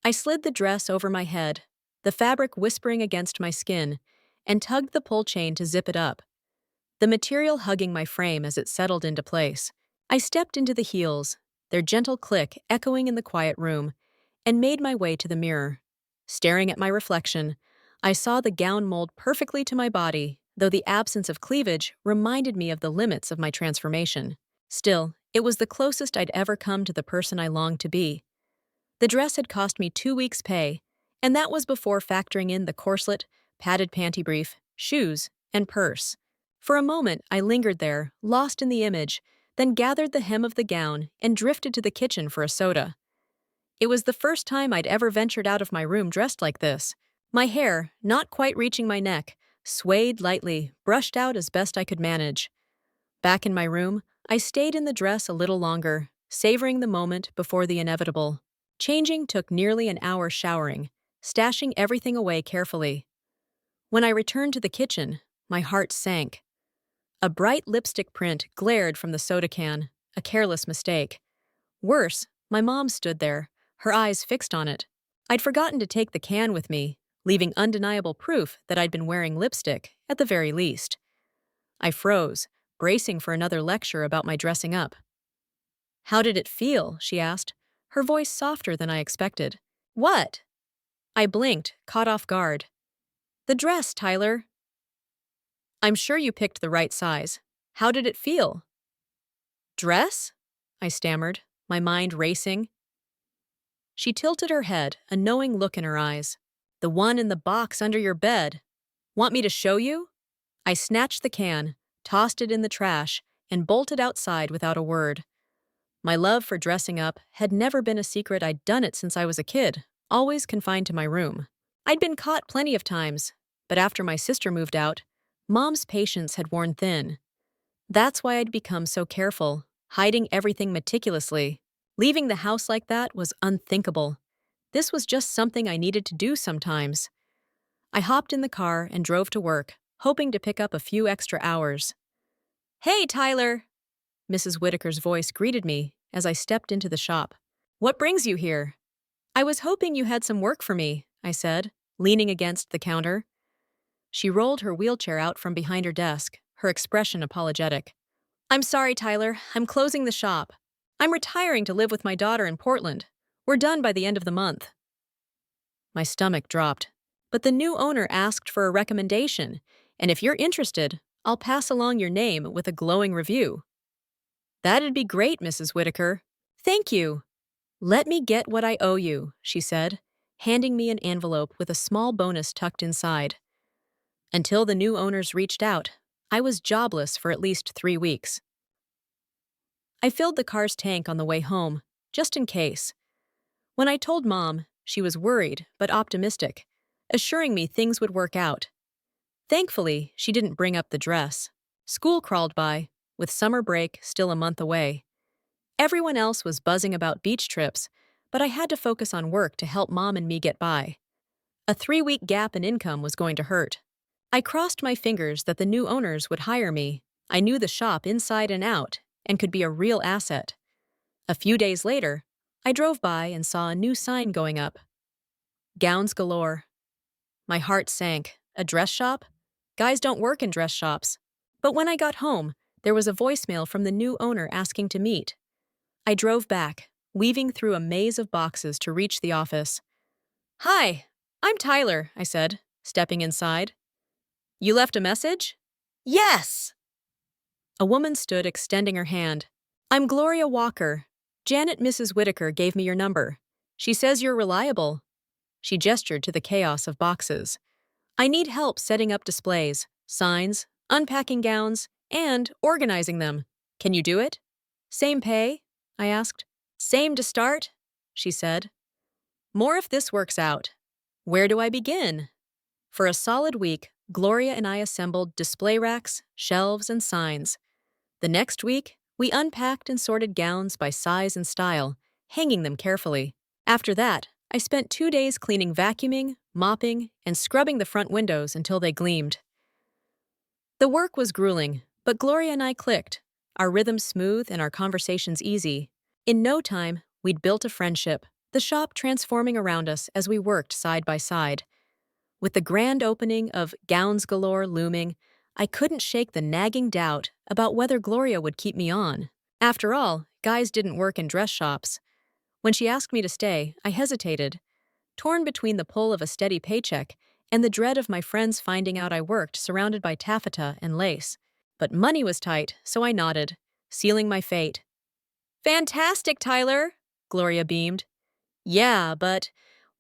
I slid the dress over my head, the fabric whispering against my skin, and tugged the pull chain to zip it up, the material hugging my frame as it settled into place. I stepped into the heels, their gentle click echoing in the quiet room, and made my way to the mirror. Staring at my reflection, I saw the gown mold perfectly to my body, though the absence of cleavage reminded me of the limits of my transformation. Still, it was the closest I'd ever come to the person I longed to be. The dress had cost me 2 weeks' pay, and that was before factoring in the corselet, padded panty brief, shoes, and purse. For a moment, I lingered there, lost in the image, then gathered the hem of the gown and drifted to the kitchen for a soda. It was the first time I'd ever ventured out of my room dressed like this. My hair, not quite reaching my neck, swayed lightly, brushed out as best I could manage. Back in my room, I stayed in the dress a little longer, savoring the moment before the inevitable. Changing took nearly an hour showering, stashing everything away carefully. When I returned to the kitchen, my heart sank. A bright lipstick print glared from the soda can, a careless mistake. Worse, my mom stood there, her eyes fixed on it. I'd forgotten to take the can with me, leaving undeniable proof that I'd been wearing lipstick, at the very least. I froze, bracing for another lecture about my dressing up. "How did it feel?" she asked, her voice softer than I expected. "What?" I blinked, caught off guard. "The dress, Tyler." "I'm sure you picked the right size. How did it feel?" "Dress?" I stammered, my mind racing. She tilted her head, a knowing look in her eyes. "The one in the box under your bed. Want me to show you?" I snatched the can, tossed it in the trash, and bolted outside without a word. My love for dressing up had never been a secret. I'd done it since I was a kid, always confined to my room. I'd been caught plenty of times, but after my sister moved out, Mom's patience had worn thin. That's why I'd become so careful, hiding everything meticulously. Leaving the house like that was unthinkable. This was just something I needed to do sometimes. I hopped in the car and drove to work, hoping to pick up a few extra hours. "Hey, Tyler!" Mrs. Whitaker's voice greeted me as I stepped into the shop. "What brings you here?" "I was hoping you had some work for me," I said, leaning against the counter. She rolled her wheelchair out from behind her desk, her expression apologetic. "I'm sorry, Tyler. I'm closing the shop. I'm retiring to live with my daughter in Portland. We're done by the end of the month." My stomach dropped. "But the new owner asked for a recommendation, and if you're interested, I'll pass along your name with a glowing review." "That'd be great, Mrs. Whitaker." "Thank you." "Let me get what I owe you," she said, handing me an envelope with a small bonus tucked inside. Until the new owners reached out, I was jobless for at least 3 weeks. I filled the car's tank on the way home, just in case. When I told Mom, she was worried but optimistic, assuring me things would work out. Thankfully, she didn't bring up the dress. School crawled by, with summer break still a month away. Everyone else was buzzing about beach trips, but I had to focus on work to help Mom and me get by. A 3-week gap in income was going to hurt. I crossed my fingers that the new owners would hire me. I knew the shop inside and out and could be a real asset. A few days later, I drove by and saw a new sign going up. "Gowns Galore." My heart sank. A dress shop? Guys don't work in dress shops. But when I got home, there was a voicemail from the new owner asking to meet. I drove back, weaving through a maze of boxes to reach the office. "Hi, I'm Tyler," I said, stepping inside. "You left a message?" "Yes!" A woman stood extending her hand. "I'm Gloria Walker. Janet Mrs. Whitaker gave me your number. She says you're reliable." She gestured to the chaos of boxes. "I need help setting up displays, signs, unpacking gowns, and organizing them. Can you do it?" "Same pay?" I asked. "Same to start," she said. "More if this works out." "Where do I begin?" For a solid week, Gloria and I assembled display racks, shelves, and signs. The next week, we unpacked and sorted gowns by size and style, hanging them carefully. After that, I spent 2 days cleaning, vacuuming, mopping, and scrubbing the front windows until they gleamed. The work was grueling, but Gloria and I clicked, our rhythms smooth and our conversations easy. In no time, we'd built a friendship. the shop transforming around us as we worked side by side. With the grand opening of Gowns Galore looming, I couldn't shake the nagging doubt about whether Gloria would keep me on. After all, guys didn't work in dress shops. When she asked me to stay, I hesitated, torn between the pull of a steady paycheck and the dread of my friends finding out I worked surrounded by taffeta and lace. But money was tight, so I nodded, sealing my fate. Fantastic, Tyler! Gloria beamed. Yeah, but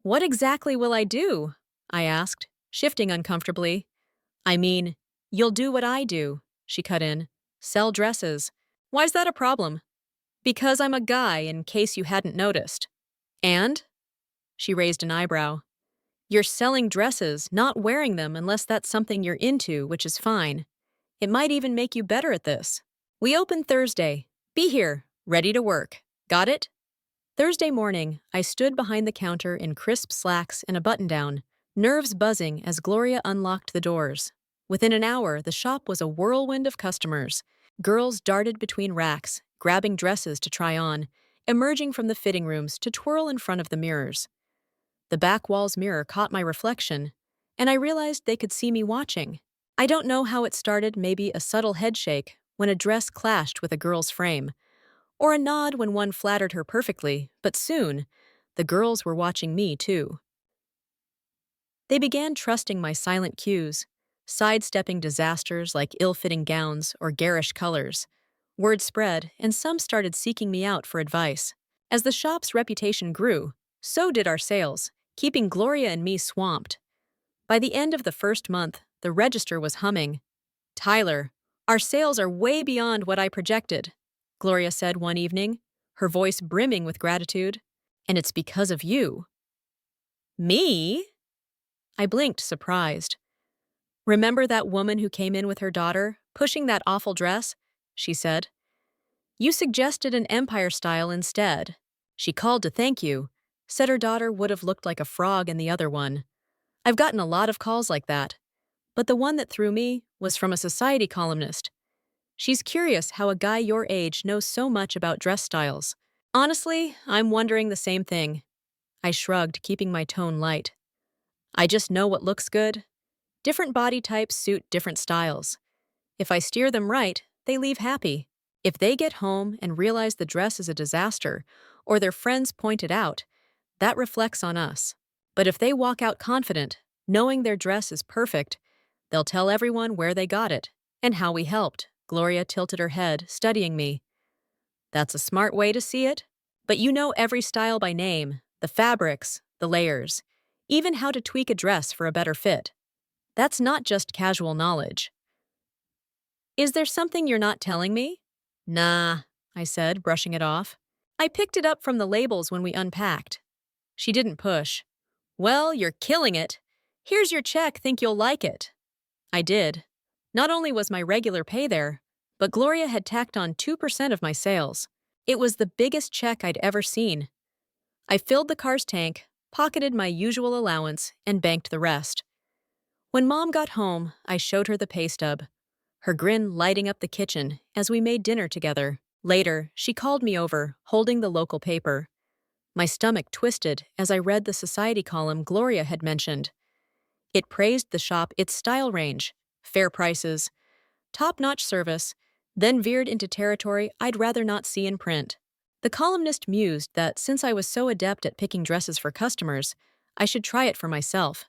what exactly will I do? I asked, shifting uncomfortably. I mean, you'll do what I do, she cut in. Sell dresses. Why's that a problem? Because I'm a guy, in case you hadn't noticed. And? She raised an eyebrow. You're selling dresses, not wearing them unless that's something you're into, which is fine. It might even make you better at this. We open Thursday. Be here, ready to work. Got it? Thursday morning, I stood behind the counter in crisp slacks and a button-down, nerves buzzing as Gloria unlocked the doors. Within an hour, the shop was a whirlwind of customers. Girls darted between racks, grabbing dresses to try on, emerging from the fitting rooms to twirl in front of the mirrors. The back wall's mirror caught my reflection, and I realized they could see me watching. I don't know how it started, maybe a subtle headshake when a dress clashed with a girl's frame, or a nod when one flattered her perfectly, but soon, the girls were watching me too. They began trusting my silent cues, sidestepping disasters like ill-fitting gowns or garish colors. Word spread, and some started seeking me out for advice. As the shop's reputation grew, so did our sales, keeping Gloria and me swamped. By the end of the first month, the register was humming. Tyler, our sales are way beyond what I projected, Gloria said one evening, her voice brimming with gratitude. And it's because of you. Me? I blinked, surprised. Remember that woman who came in with her daughter, pushing that awful dress? She said. You suggested an empire style instead. She called to thank you, said her daughter would have looked like a frog in the other one. I've gotten a lot of calls like that, but the one that threw me was from a society columnist. She's curious how a guy your age knows so much about dress styles. Honestly, I'm wondering the same thing. I shrugged, keeping my tone light. I just know what looks good. Different body types suit different styles. If I steer them right, they leave happy. If they get home and realize the dress is a disaster, or their friends point it out, that reflects on us. But if they walk out confident, knowing their dress is perfect, they'll tell everyone where they got it and how we helped. Gloria tilted her head, studying me. That's a smart way to see it. But you know every style by name, the fabrics, the layers, even how to tweak a dress for a better fit. That's not just casual knowledge. Is there something you're not telling me? Nah, I said, brushing it off. I picked it up from the labels when we unpacked. She didn't push. Well, you're killing it. Here's your check, think you'll like it. I did. Not only was my regular pay there, but Gloria had tacked on 2% of my sales. It was the biggest check I'd ever seen. I filled the car's tank, pocketed my usual allowance, and banked the rest. When Mom got home, I showed her the pay stub, her grin lighting up the kitchen as we made dinner together. Later, she called me over, holding the local paper. My stomach twisted as I read the society column Gloria had mentioned. It praised the shop, its style range, fair prices, top-notch service, then veered into territory I'd rather not see in print. The columnist mused that since I was so adept at picking dresses for customers, I should try it for myself.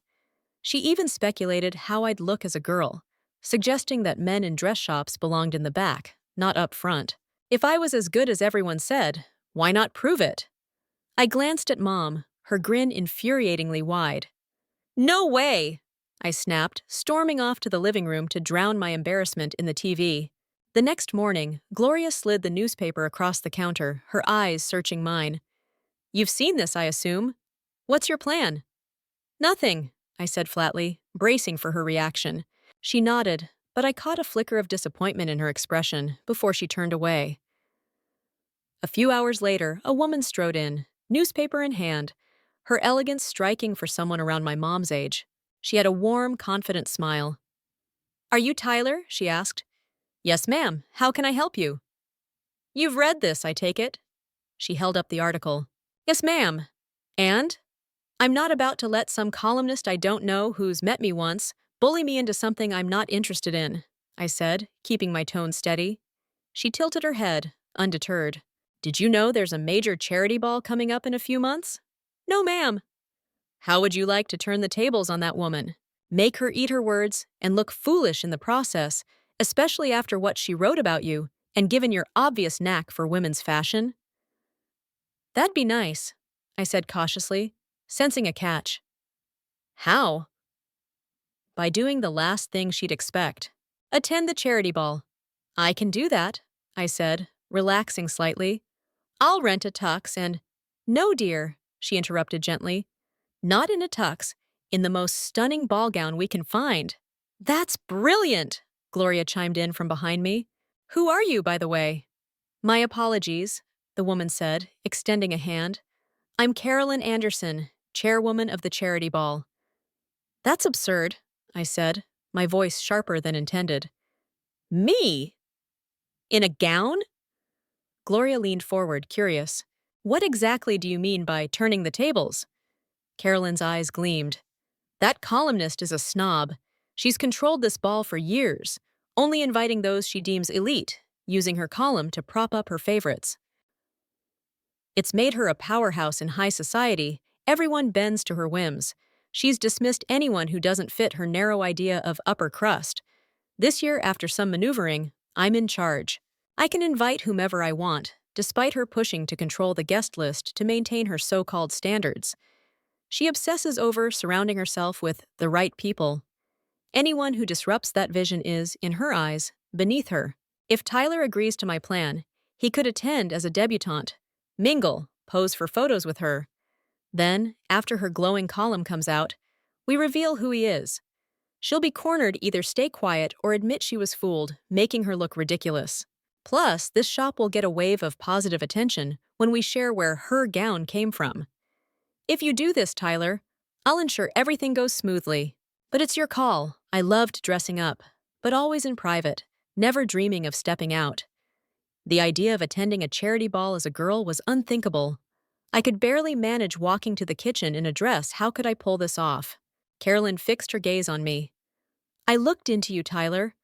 She even speculated how I'd look as a girl, suggesting that men in dress shops belonged in the back, not up front. If I was as good as everyone said, why not prove it? I glanced at Mom, her grin infuriatingly wide. No way! I snapped, storming off to the living room to drown my embarrassment in the TV. The next morning, Gloria slid the newspaper across the counter, her eyes searching mine. You've seen this, I assume. What's your plan? Nothing, I said flatly, bracing for her reaction. She nodded, but I caught a flicker of disappointment in her expression before she turned away. A few hours later, a woman strode in, newspaper in hand, her elegance striking for someone around my mom's age. She had a warm, confident smile. Are you Tyler? She asked. Yes, ma'am. How can I help you? You've read this, I take it? She held up the article. Yes, ma'am. And I'm not about to let some columnist I don't know who's met me once bully me into something I'm not interested in, I said, keeping my tone steady. She tilted her head, undeterred. Did you know there's a major charity ball coming up in a few months? No, ma'am. How would you like to turn the tables on that woman? Make her eat her words and look foolish in the process, especially after what she wrote about you and given your obvious knack for women's fashion? That'd be nice, I said cautiously, sensing a catch. How? By doing the last thing she'd expect. Attend the charity ball. I can do that, I said, relaxing slightly. I'll rent a tux and— No, dear, she interrupted gently. Not in a tux, in the most stunning ball gown we can find. That's brilliant, Gloria chimed in from behind me. Who are you, by the way? My apologies, the woman said, extending a hand. I'm Carolyn Anderson, chairwoman of the charity ball. That's absurd, I said, my voice sharper than intended. Me? In a gown? Gloria leaned forward, curious. What exactly do you mean by turning the tables? Carolyn's eyes gleamed. That columnist is a snob. She's controlled this ball for years, only inviting those she deems elite, using her column to prop up her favorites. It's made her a powerhouse in high society. Everyone bends to her whims. She's dismissed anyone who doesn't fit her narrow idea of upper crust. This year, after some maneuvering, I'm in charge. I can invite whomever I want, despite her pushing to control the guest list to maintain her so-called standards. She obsesses over surrounding herself with the right people. Anyone who disrupts that vision is, in her eyes, beneath her. If Tyler agrees to my plan, he could attend as a debutante, mingle, pose for photos with her. Then, after her glowing column comes out, we reveal who he is. She'll be cornered to either stay quiet or admit she was fooled, making her look ridiculous. Plus, this shop will get a wave of positive attention when we share where her gown came from. If you do this, Tyler, I'll ensure everything goes smoothly. But it's your call. I loved dressing up, but always in private, never dreaming of stepping out. The idea of attending a charity ball as a girl was unthinkable. I could barely manage walking to the kitchen in a dress. How could I pull this off? Carolyn fixed her gaze on me. I looked into you, Tyler.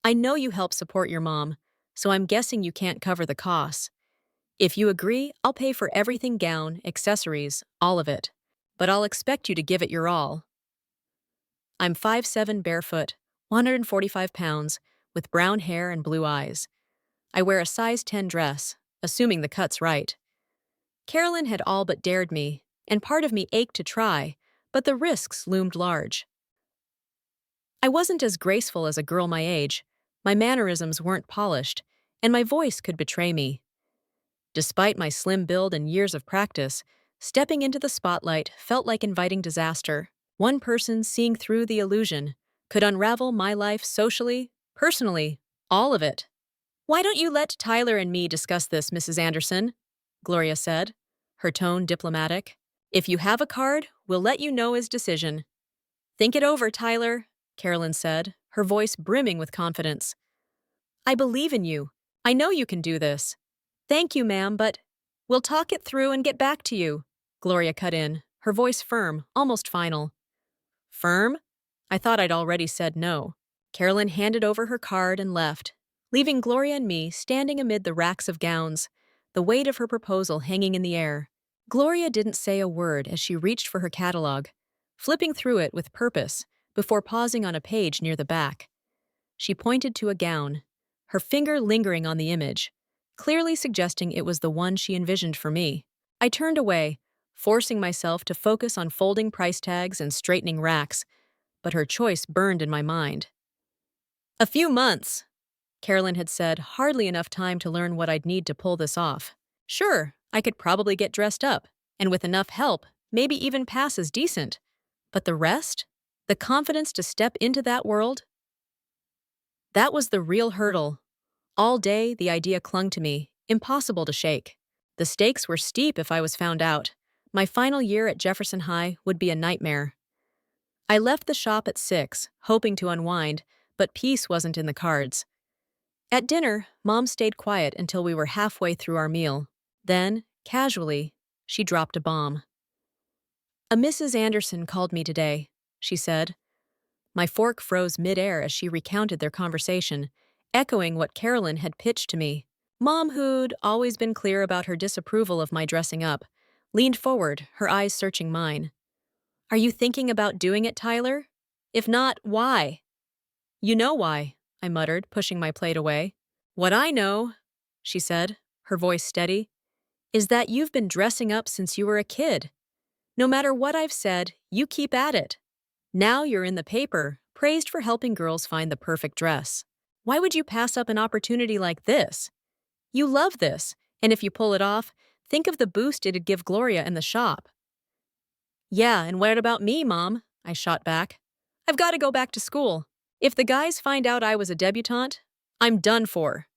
I know you help support your mom, so I'm guessing you can't cover the costs. If you agree, I'll pay for everything, gown, accessories, all of it. But I'll expect you to give it your all. I'm 5'7", barefoot, 145 pounds, with brown hair and blue eyes. I wear a size 10 dress, assuming the cut's right. Carolyn had all but dared me, and part of me ached to try, but the risks loomed large. I wasn't as graceful as a girl my age, my mannerisms weren't polished, and my voice could betray me. Despite my slim build and years of practice, stepping into the spotlight felt like inviting disaster. One person seeing through the illusion could unravel my life socially, personally, all of it. Why don't you let Tyler and me discuss this, Mrs. Anderson? Gloria said, her tone diplomatic. If you have a card, we'll let you know his decision. Think it over, Tyler, Carolyn said, her voice brimming with confidence. I believe in you. I know you can do this. Thank you, ma'am, but we'll talk it through and get back to you, Gloria cut in, her voice firm, almost final. Firm? I thought I'd already said no. Carolyn handed over her card and left, leaving Gloria and me standing amid the racks of gowns, the weight of her proposal hanging in the air. Gloria didn't say a word as she reached for her catalog, flipping through it with purpose before pausing on a page near the back. She pointed to a gown, her finger lingering on the image, clearly suggesting it was the one she envisioned for me. I turned away, forcing myself to focus on folding price tags and straightening racks, but her choice burned in my mind. A few months, Carolyn had said, hardly enough time to learn what I'd need to pull this off. Sure, I could probably get dressed up, and with enough help, maybe even pass as decent. But the rest? The confidence to step into that world? That was the real hurdle. All day, the idea clung to me, impossible to shake. The stakes were steep if I was found out. My final year at Jefferson High would be a nightmare. I left the shop at 6, hoping to unwind, but peace wasn't in the cards. At dinner, Mom stayed quiet until we were halfway through our meal. Then, casually, she dropped a bomb. "A Mrs. Anderson called me today," she said. My fork froze midair as she recounted their conversation, echoing what Carolyn had pitched to me. Mom, who'd always been clear about her disapproval of my dressing up, leaned forward, her eyes searching mine. "Are you thinking about doing it, Tyler? If not, why?" "You know why," I muttered, pushing my plate away. "What I know," she said, her voice steady, "is that you've been dressing up since you were a kid. No matter what I've said, you keep at it. Now you're in the paper, praised for helping girls find the perfect dress. Why would you pass up an opportunity like this? You love this, and if you pull it off, think of the boost it'd give Gloria and the shop." "Yeah, and what about me, Mom?" I shot back. "I've got to go back to school. If the guys find out I was a debutante, I'm done for."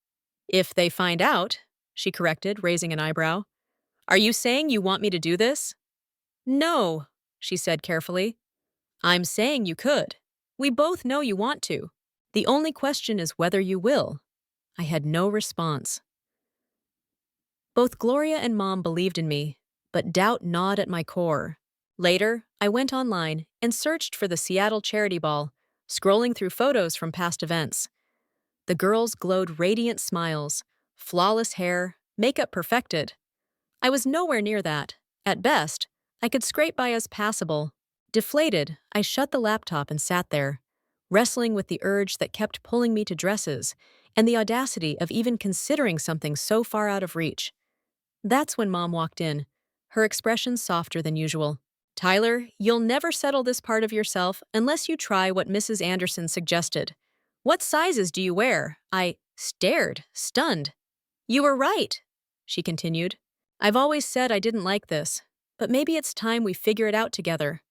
"If they find out," she corrected, raising an eyebrow. "Are you saying you want me to do this?" "No," she said carefully. "I'm saying you could. We both know you want to. The only question is whether you will." I had no response. Both Gloria and Mom believed in me, but doubt gnawed at my core. Later, I went online and searched for the Seattle Charity Ball, scrolling through photos from past events. The girls glowed radiant smiles, flawless hair, makeup perfected. I was nowhere near that. At best, I could scrape by as passable. Deflated, I shut the laptop and sat there, wrestling with the urge that kept pulling me to dresses and the audacity of even considering something so far out of reach. That's when Mom walked in, her expression softer than usual. "Tyler, you'll never settle this part of yourself unless you try what Mrs. Anderson suggested. What sizes do you wear?" I stared, stunned. "You were right," she continued. "I've always said I didn't like this, but maybe it's time we figure it out together.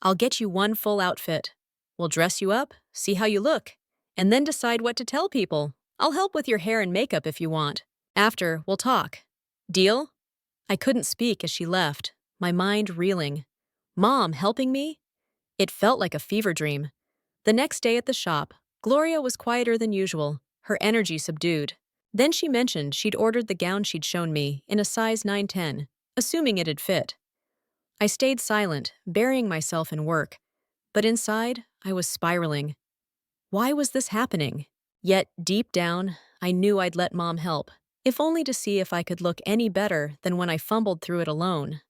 I'll get you one full outfit. We'll dress you up, see how you look, and then decide what to tell people. I'll help with your hair and makeup if you want. After, we'll talk. Deal?" I couldn't speak as she left, my mind reeling. Mom helping me? It felt like a fever dream. The next day at the shop, Gloria was quieter than usual, her energy subdued. Then she mentioned she'd ordered the gown she'd shown me in a size 9-10, assuming it'd fit. I stayed silent, burying myself in work. But inside, I was spiraling. Why was this happening? Yet, deep down, I knew I'd let Mom help, if only to see if I could look any better than when I fumbled through it alone.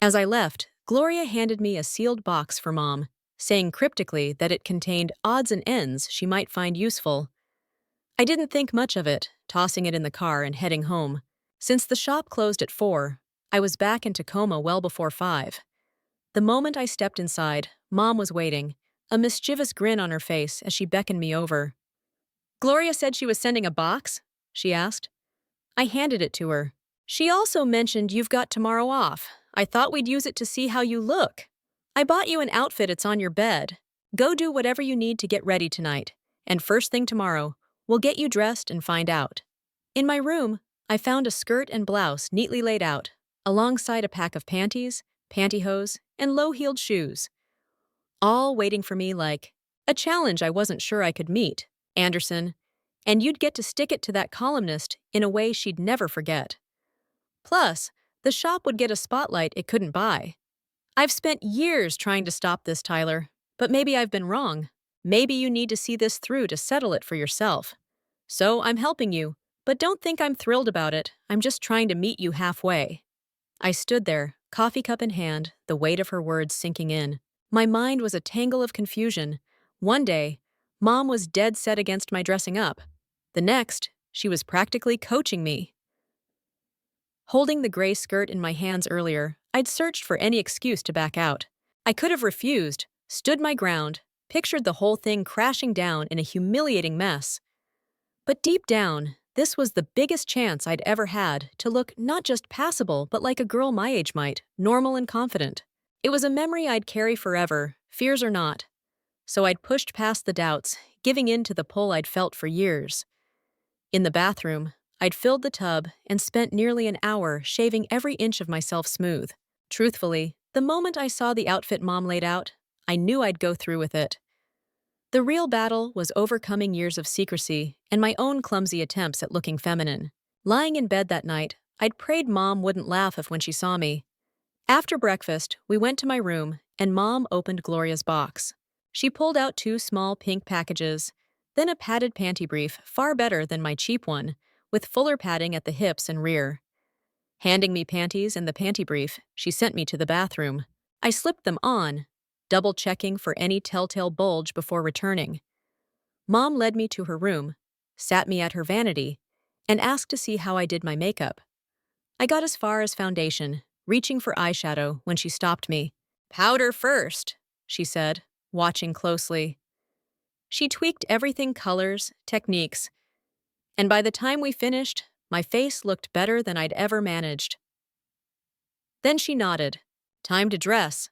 As I left, Gloria handed me a sealed box for Mom, saying cryptically that it contained odds and ends she might find useful. I didn't think much of it, tossing it in the car and heading home. Since the shop closed at 4, I was back in Tacoma well before 5. The moment I stepped inside, Mom was waiting, a mischievous grin on her face as she beckoned me over. "Gloria said she was sending a box?" she asked. I handed it to her. "She also mentioned you've got tomorrow off. I thought we'd use it to see how you look. I bought you an outfit, it's on your bed. Go do whatever you need to get ready tonight, and first thing tomorrow, we'll get you dressed and find out." In my room, I found a skirt and blouse neatly laid out, alongside a pack of panties, pantyhose, and low-heeled shoes. All waiting for me like a challenge I wasn't sure I could meet, Anderson, and you'd get to stick it to that columnist in a way she'd never forget. Plus, the shop would get a spotlight it couldn't buy. I've spent years trying to stop this, Tyler, but maybe I've been wrong. Maybe you need to see this through to settle it for yourself. So I'm helping you, but don't think I'm thrilled about it. I'm just trying to meet you halfway. I stood there, coffee cup in hand, the weight of her words sinking in. My mind was a tangle of confusion. One day, Mom was dead set against my dressing up. The next, she was practically coaching me. Holding the gray skirt in my hands earlier, I'd searched for any excuse to back out. I could have refused, stood my ground, pictured the whole thing crashing down in a humiliating mess. But deep down, this was the biggest chance I'd ever had to look not just passable, but like a girl my age might, normal and confident. It was a memory I'd carry forever, fears or not. So I'd pushed past the doubts, giving in to the pull I'd felt for years. In the bathroom, I'd filled the tub and spent nearly an hour shaving every inch of myself smooth. Truthfully, the moment I saw the outfit Mom laid out, I knew I'd go through with it. The real battle was overcoming years of secrecy and my own clumsy attempts at looking feminine. Lying in bed that night, I'd prayed Mom wouldn't laugh when she saw me. After breakfast, we went to my room, and Mom opened Gloria's box. She pulled out two small pink packages, then a padded panty brief, far better than my cheap one, with fuller padding at the hips and rear. Handing me panties and the panty brief, she sent me to the bathroom. I slipped them on, double-checking for any telltale bulge before returning. Mom led me to her room, sat me at her vanity, and asked to see how I did my makeup. I got as far as foundation, reaching for eyeshadow when she stopped me. "Powder first," she said, watching closely. She tweaked everything colors, techniques, and by the time we finished, my face looked better than I'd ever managed. Then she nodded. "Time to dress."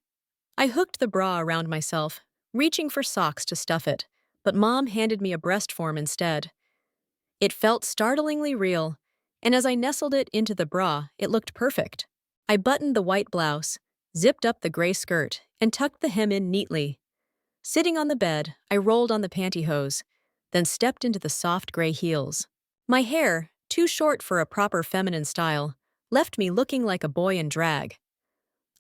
I hooked the bra around myself, reaching for socks to stuff it, but Mom handed me a breast form instead. It felt startlingly real, and as I nestled it into the bra, it looked perfect. I buttoned the white blouse, zipped up the gray skirt, and tucked the hem in neatly. Sitting on the bed, I rolled on the pantyhose, then stepped into the soft gray heels. My hair, too short for a proper feminine style, left me looking like a boy in drag.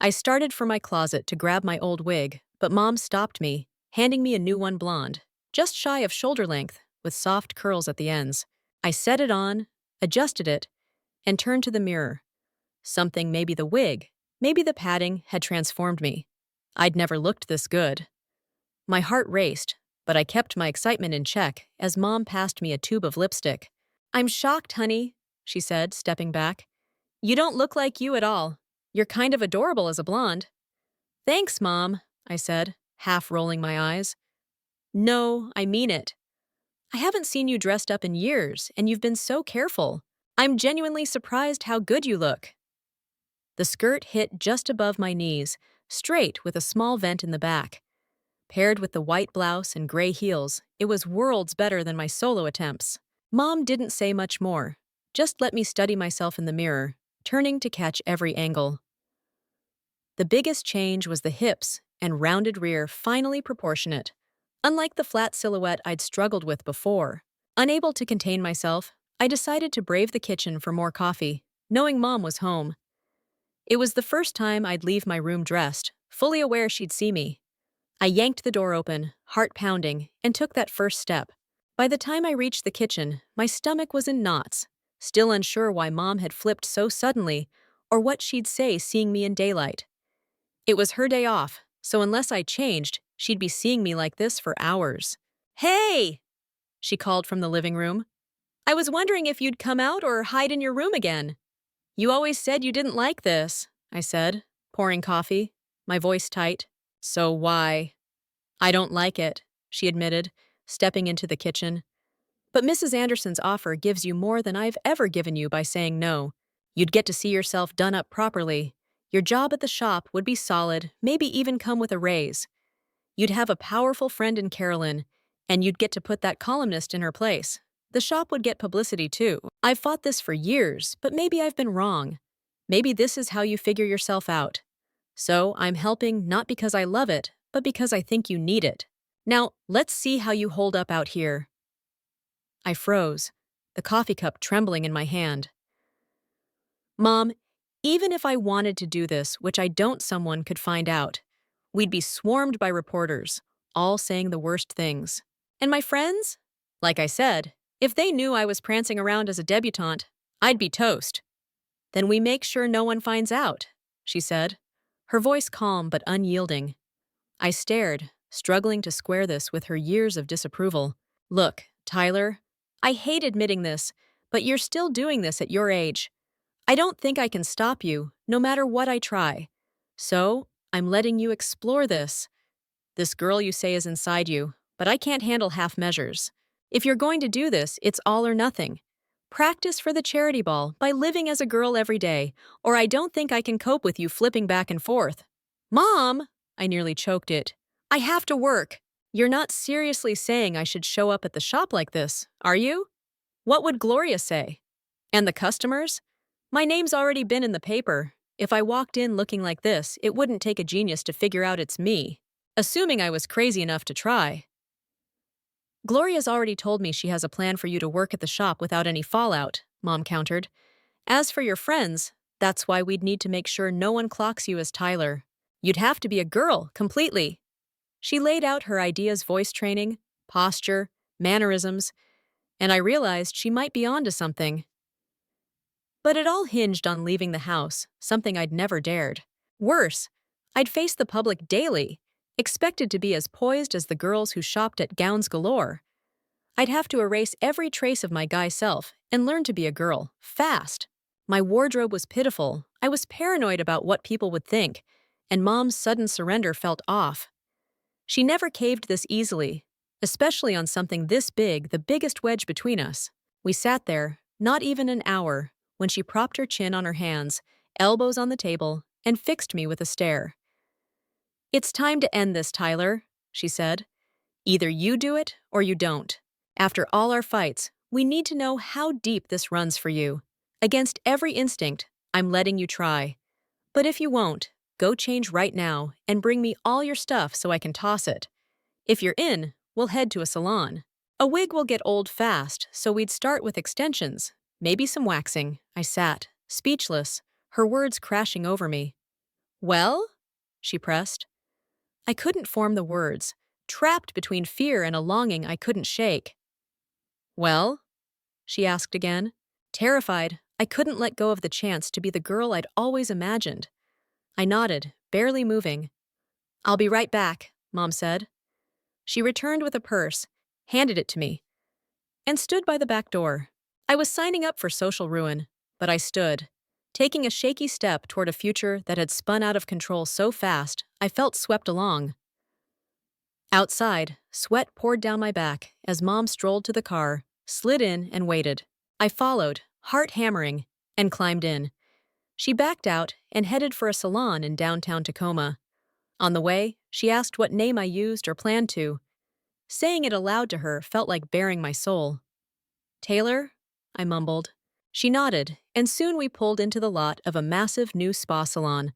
I started for my closet to grab my old wig, but Mom stopped me, handing me a new one blonde, just shy of shoulder length, with soft curls at the ends. I set it on, adjusted it, and turned to the mirror. Something, maybe the wig, maybe the padding, had transformed me. I'd never looked this good. My heart raced, but I kept my excitement in check as Mom passed me a tube of lipstick. "I'm shocked, honey," she said, stepping back. "You don't look like you at all. You're kind of adorable as a blonde." "Thanks, Mom," I said, half rolling my eyes. "No, I mean it. I haven't seen you dressed up in years, and you've been so careful. I'm genuinely surprised how good you look." The skirt hit just above my knees, straight with a small vent in the back. Paired with the white blouse and gray heels, it was worlds better than my solo attempts. Mom didn't say much more, just let me study myself in the mirror, turning to catch every angle. The biggest change was the hips and rounded rear finally proportionate, unlike the flat silhouette I'd struggled with before. Unable to contain myself, I decided to brave the kitchen for more coffee, knowing Mom was home. It was the first time I'd leave my room dressed, fully aware she'd see me. I yanked the door open, heart pounding, and took that first step. By the time I reached the kitchen, my stomach was in knots, still unsure why Mom had flipped so suddenly or what she'd say seeing me in daylight. It was her day off, so unless I changed, she'd be seeing me like this for hours. "Hey!" she called from the living room. "I was wondering if you'd come out or hide in your room again." "You always said you didn't like this," I said, pouring coffee, my voice tight. "So why?" "I don't like it," she admitted, stepping into the kitchen. "But Mrs. Anderson's offer gives you more than I've ever given you by saying no. You'd get to see yourself done up properly. Your job at the shop would be solid, maybe even come with a raise. You'd have a powerful friend in Carolyn, and you'd get to put that columnist in her place. The shop would get publicity too. I've fought this for years, but maybe I've been wrong. Maybe this is how you figure yourself out. So I'm helping not because I love it, but because I think you need it. Now, let's see how you hold up out here." I froze, the coffee cup trembling in my hand. "Mom, even if I wanted to do this, which I don't, someone could find out. We'd be swarmed by reporters, all saying the worst things. And my friends? Like I said, if they knew I was prancing around as a debutante, I'd be toast." "Then we make sure no one finds out," she said, her voice calm but unyielding. I stared, struggling to square this with her years of disapproval. "Look, Tyler, I hate admitting this, but you're still doing this at your age. I don't think I can stop you, no matter what I try. So, I'm letting you explore this. This girl you say is inside you, but I can't handle half measures. If you're going to do this, it's all or nothing. Practice for the charity ball by living as a girl every day, or I don't think I can cope with you flipping back and forth." "Mom!" I nearly choked it. "I have to work." "You're not seriously saying I should show up at the shop like this, are you? What would Gloria say? And the customers? My name's already been in the paper. If I walked in looking like this, it wouldn't take a genius to figure out it's me. Assuming I was crazy enough to try." "Gloria's already told me she has a plan for you to work at the shop without any fallout," Mom countered. "As for your friends, That's why we'd need to make sure no one clocks you as Tyler. You'd have to be a girl, completely. She laid out her ideas: voice training, posture, mannerisms, and I realized she might be onto something. But it all hinged on leaving the house, something I'd never dared. Worse, I'd face the public daily, expected to be as poised as the girls who shopped at Gowns Galore. I'd have to erase every trace of my guy self and learn to be a girl, fast. My wardrobe was pitiful, I was paranoid about what people would think, and Mom's sudden surrender felt off. She never caved this easily, especially on something this big, the biggest wedge between us. We sat there, not even an hour, when she propped her chin on her hands, elbows on the table, and fixed me with a stare. "It's time to end this, Tyler," she said. "Either you do it or you don't. After all our fights, we need to know how deep this runs for you. Against every instinct, I'm letting you try. But if you won't, go change right now and bring me all your stuff so I can toss it. If you're in, we'll head to a salon. A wig will get old fast, so we'd start with extensions, maybe some waxing." I sat, speechless, her words crashing over me. "Well?" she pressed. I couldn't form the words, trapped between fear and a longing I couldn't shake. "Well?" she asked again. Terrified, I couldn't let go of the chance to be the girl I'd always imagined. I nodded, barely moving. "I'll be right back," Mom said. She returned with a purse, handed it to me, and stood by the back door. I was signing up for social ruin, but I stood, taking a shaky step toward a future that had spun out of control so fast I felt swept along. Outside, sweat poured down my back as Mom strolled to the car, slid in, and waited. I followed, heart hammering, and climbed in. She backed out and headed for a salon in downtown Tacoma. On the way, she asked what name I used or planned to. Saying it aloud to her felt like baring my soul. "Taylor?" I mumbled. She nodded, and soon we pulled into the lot of a massive new spa salon,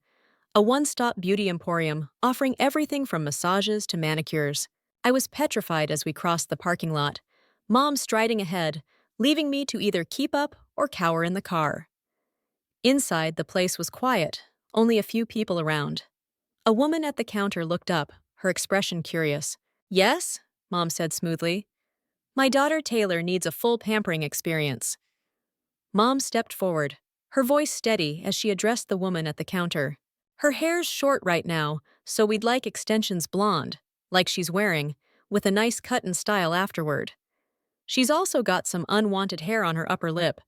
a one-stop beauty emporium offering everything from massages to manicures. I was petrified as we crossed the parking lot, Mom striding ahead, leaving me to either keep up or cower in the car. Inside, the place was quiet, only a few people around. A woman at the counter looked up, her expression curious. "Yes?" Mom said smoothly. "My daughter Taylor needs a full pampering experience." Mom stepped forward, her voice steady as she addressed the woman at the counter. "Her hair's short right now, so we'd like extensions blonde, like she's wearing, with a nice cut and style afterward. She's also got some unwanted hair on her upper lip,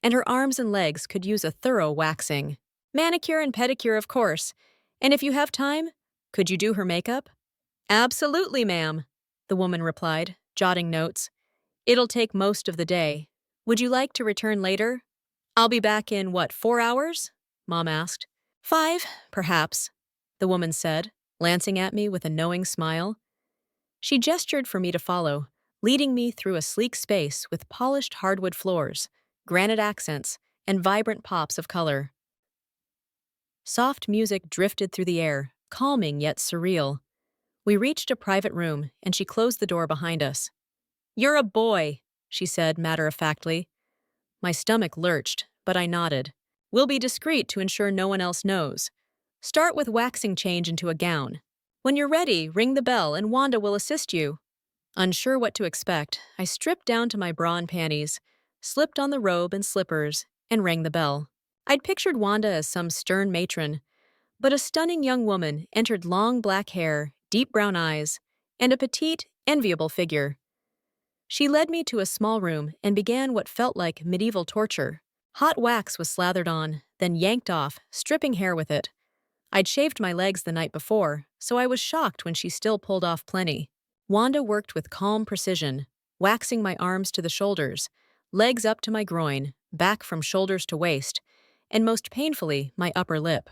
and her arms and legs could use a thorough waxing. Manicure and pedicure, of course. And if you have time, could you do her makeup?" "Absolutely, ma'am," the woman replied, jotting notes. "It'll take most of the day. Would you like to return later?" "I'll be back in, 4 hours?" Mom asked. "5, perhaps," the woman said, glancing at me with a knowing smile. She gestured for me to follow, leading me through a sleek space with polished hardwood floors, granite accents, and vibrant pops of color. Soft music drifted through the air, calming yet surreal. We reached a private room, and she closed the door behind us. "You're a boy," she said matter-of-factly. My stomach lurched, but I nodded. "We'll be discreet to ensure no one else knows. Start with waxing change into a gown. When you're ready, ring the bell and Wanda will assist you." Unsure what to expect, I stripped down to my bra and panties, slipped on the robe and slippers, and rang the bell. I'd pictured Wanda as some stern matron, but a stunning young woman entered, long black hair, deep brown eyes, and a petite, enviable figure. She led me to a small room and began what felt like medieval torture. Hot wax was slathered on, then yanked off, stripping hair with it. I'd shaved my legs the night before, so I was shocked when she still pulled off plenty. Wanda worked with calm precision, waxing my arms to the shoulders, legs up to my groin, back from shoulders to waist, and most painfully, my upper lip.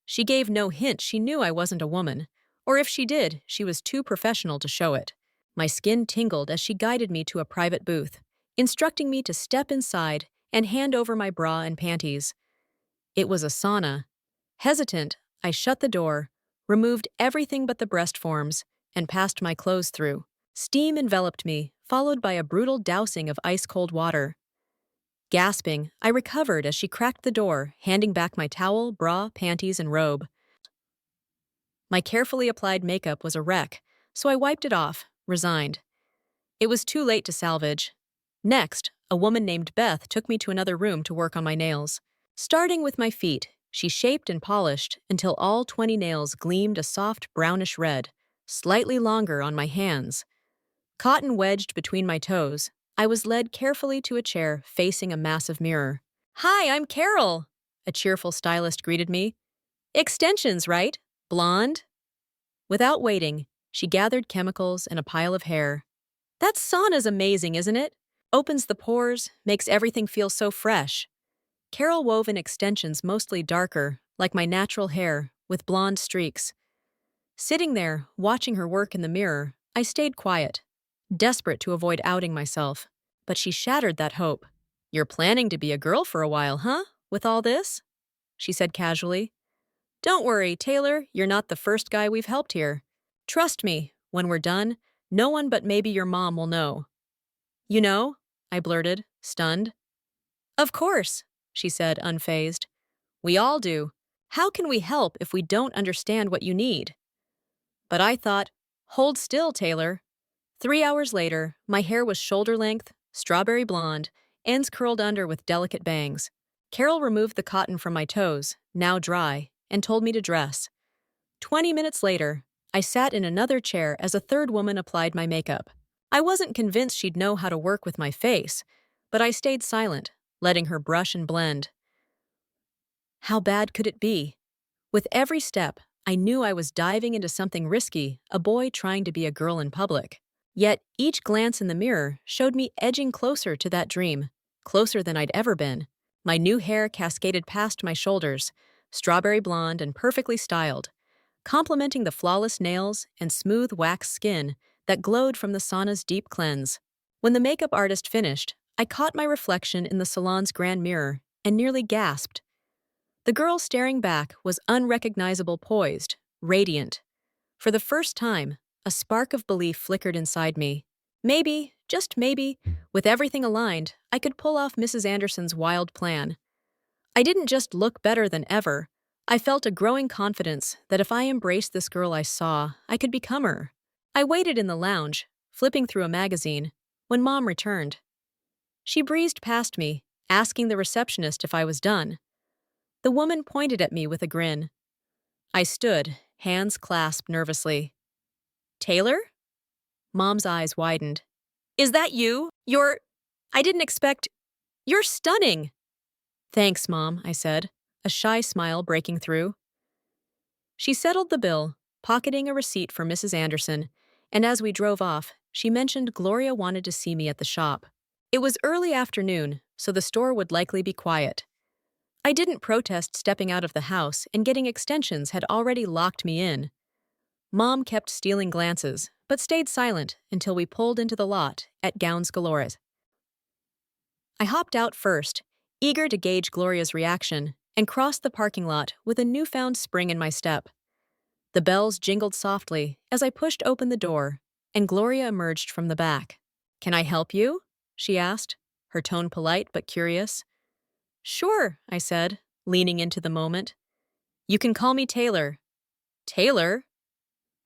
She gave no hint she knew I wasn't a woman, or if she did, she was too professional to show it. My skin tingled as she guided me to a private booth, instructing me to step inside and hand over my bra and panties. It was a sauna. Hesitant, I shut the door, removed everything but the breast forms, and passed my clothes through. Steam enveloped me, followed by a brutal dousing of ice-cold water. Gasping, I recovered as she cracked the door, handing back my towel, bra, panties, and robe. My carefully applied makeup was a wreck, so I wiped it off, resigned. It was too late to salvage. Next, a woman named Beth took me to another room to work on my nails. Starting with my feet, she shaped and polished until all 20 nails gleamed a soft brownish red, slightly longer on my hands. Cotton wedged between my toes, I was led carefully to a chair facing a massive mirror. "Hi, I'm Carol," a cheerful stylist greeted me. "Extensions, right? Blonde?" Without waiting, she gathered chemicals and a pile of hair. "That sauna's amazing, isn't it? Opens the pores, makes everything feel so fresh." Carol wove in extensions mostly darker, like my natural hair, with blonde streaks. Sitting there, watching her work in the mirror, I stayed quiet, desperate to avoid outing myself. But she shattered that hope. "You're planning to be a girl for a while, huh? With all this?" she said casually. "Don't worry, Taylor, you're not the first guy we've helped here. Trust me, when we're done, no one but maybe your mom will know." "You know?" I blurted, stunned. "Of course," she said, unfazed. "We all do. How can we help if we don't understand what you need?" But I thought, hold still, Taylor. 3 hours later, my hair was shoulder-length, strawberry blonde, ends curled under with delicate bangs. Carol removed the cotton from my toes, now dry, and told me to dress. 20 minutes later, I sat in another chair as a third woman applied my makeup. I wasn't convinced she'd know how to work with my face, but I stayed silent, letting her brush and blend. How bad could it be? With every step, I knew I was diving into something risky, a boy trying to be a girl in public. Yet each glance in the mirror showed me edging closer to that dream, closer than I'd ever been. My new hair cascaded past my shoulders, strawberry blonde and perfectly styled, complementing the flawless nails and smooth wax skin that glowed from the sauna's deep cleanse. When the makeup artist finished, I caught my reflection in the salon's grand mirror and nearly gasped. The girl staring back was unrecognizable, poised, radiant. For the first time, a spark of belief flickered inside me. Maybe, just maybe, with everything aligned, I could pull off Mrs. Anderson's wild plan. I didn't just look better than ever. I felt a growing confidence that if I embraced this girl I saw, I could become her. I waited in the lounge, flipping through a magazine, when Mom returned. She breezed past me, asking the receptionist if I was done. The woman pointed at me with a grin. I stood, hands clasped nervously. "Taylor?" Mom's eyes widened. "Is that you? I didn't expect... You're stunning!" "Thanks, Mom," I said, a shy smile breaking through. She settled the bill, pocketing a receipt for Mrs. Anderson, and as we drove off, she mentioned Gloria wanted to see me at the shop. It was early afternoon, so the store would likely be quiet. I didn't protest stepping out of the house, and getting extensions had already locked me in. Mom kept stealing glances, but stayed silent until we pulled into the lot at Galore. I hopped out first, eager to gauge Gloria's reaction, and crossed the parking lot with a newfound spring in my step. The bells jingled softly as I pushed open the door, and Gloria emerged from the back. "Can I help you?" she asked, her tone polite but curious. "Sure," I said, leaning into the moment. "You can call me Taylor." "Taylor?"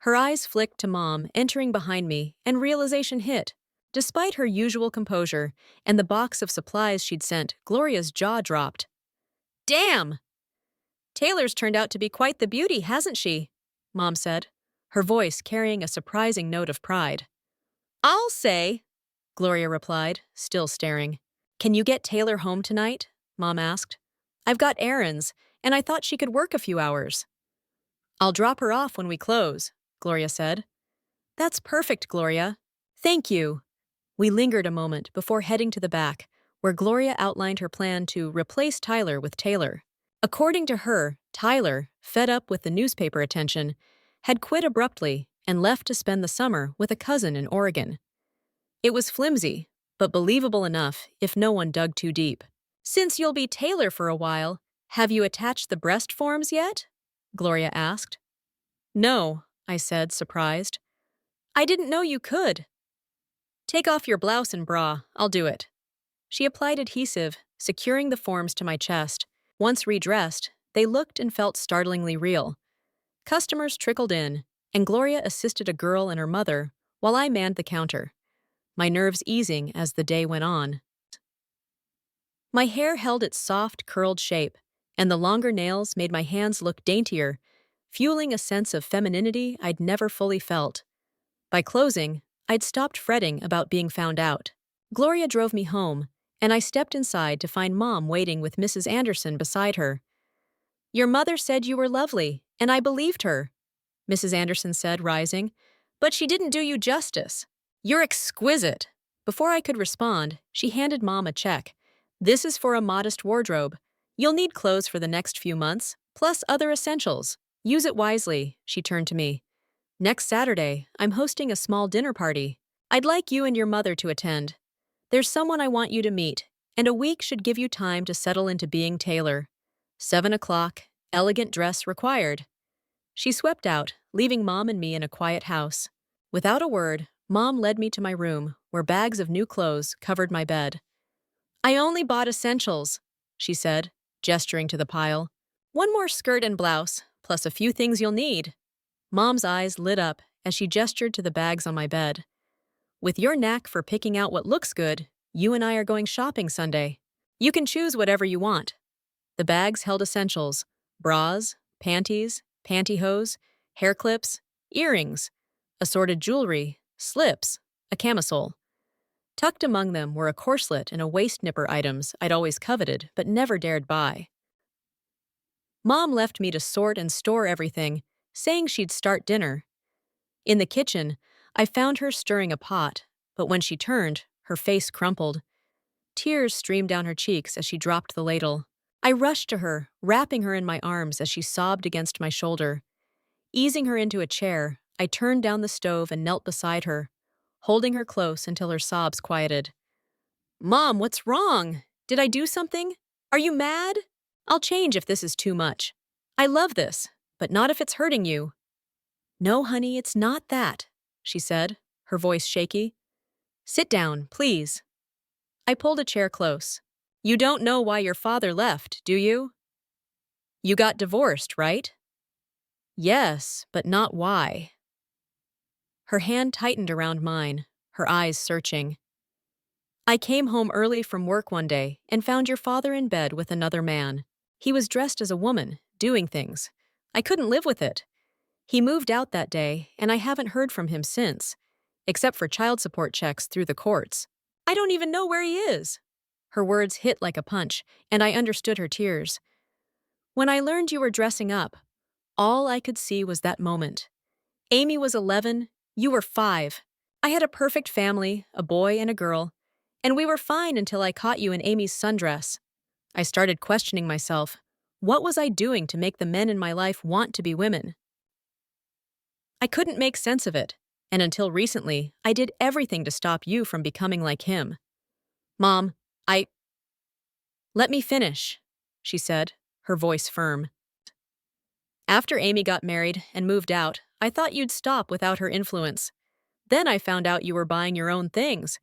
Her eyes flicked to Mom, entering behind me, and realization hit. Despite her usual composure and the box of supplies she'd sent, Gloria's jaw dropped. "Damn! Taylor's turned out to be quite the beauty, hasn't she?" Mom said, her voice carrying a surprising note of pride. "I'll say," Gloria replied, still staring. "Can you get Taylor home tonight?" Mom asked. "I've got errands, and I thought she could work a few hours." "I'll drop her off when we close," Gloria said. "That's perfect, Gloria. Thank you." We lingered a moment before heading to the back, where Gloria outlined her plan to replace Tyler with Taylor. According to her, Tyler, fed up with the newspaper attention, had quit abruptly and left to spend the summer with a cousin in Oregon. It was flimsy, but believable enough if no one dug too deep. "Since you'll be Taylor for a while, have you attached the breast forms yet?" Gloria asked. "No," I said, surprised. "I didn't know you could." "Take off your blouse and bra, I'll do it." She applied adhesive, securing the forms to my chest. Once redressed, they looked and felt startlingly real. Customers trickled in, and Gloria assisted a girl and her mother while I manned the counter, my nerves easing as the day went on. My hair held its soft, curled shape, and the longer nails made my hands look daintier, fueling a sense of femininity I'd never fully felt. By closing, I'd stopped fretting about being found out. Gloria drove me home, and I stepped inside to find Mom waiting with Mrs. Anderson beside her. "Your mother said you were lovely, and I believed her," Mrs. Anderson said, rising. "But she didn't do you justice. You're exquisite." Before I could respond, she handed Mom a check. "This is for a modest wardrobe. You'll need clothes for the next few months, plus other essentials. Use it wisely," she turned to me. "Next Saturday, I'm hosting a small dinner party. I'd like you and your mother to attend. There's someone I want you to meet, and a week should give you time to settle into being Taylor. 7 o'clock, elegant dress required." She swept out, leaving Mom and me in a quiet house. Without a word, Mom led me to my room, where bags of new clothes covered my bed. "I only bought essentials," she said, gesturing to the pile. "One more skirt and blouse, plus a few things you'll need." Mom's eyes lit up as she gestured to the bags on my bed. "With your knack for picking out what looks good, you and I are going shopping Sunday. You can choose whatever you want." The bags held essentials: bras, panties, pantyhose, hair clips, earrings, assorted jewelry, slips, a camisole. Tucked among them were a corselet and a waist nipper items I'd always coveted but never dared buy. Mom left me to sort and store everything, saying she'd start dinner. In the kitchen, I found her stirring a pot, but when she turned, her face crumpled. Tears streamed down her cheeks as she dropped the ladle. I rushed to her, wrapping her in my arms as she sobbed against my shoulder. Easing her into a chair, I turned down the stove and knelt beside her, holding her close until her sobs quieted. "Mom, what's wrong? Did I do something? Are you mad? I'll change if this is too much. I love this, but not if it's hurting you." "No, honey, it's not that," she said, her voice shaky. "Sit down, please." I pulled a chair close. "You don't know why your father left, do you? You got divorced, right?" "Yes, but not why." Her hand tightened around mine, her eyes searching. "I came home early from work one day and found your father in bed with another man. He was dressed as a woman, doing things. I couldn't live with it. He moved out that day, and I haven't heard from him since, except for child support checks through the courts. I don't even know where he is." Her words hit like a punch, and I understood her tears. "When I learned you were dressing up, all I could see was that moment. Amy was 11, you were 5. I had a perfect family, a boy and a girl, and we were fine until I caught you in Amy's sundress. I started questioning myself. What was I doing to make the men in my life want to be women? I couldn't make sense of it, and until recently, I did everything to stop you from becoming like him." "Mom, Let me finish," she said, her voice firm. "After Amy got married and moved out, I thought you'd stop without her influence. Then I found out you were buying your own things.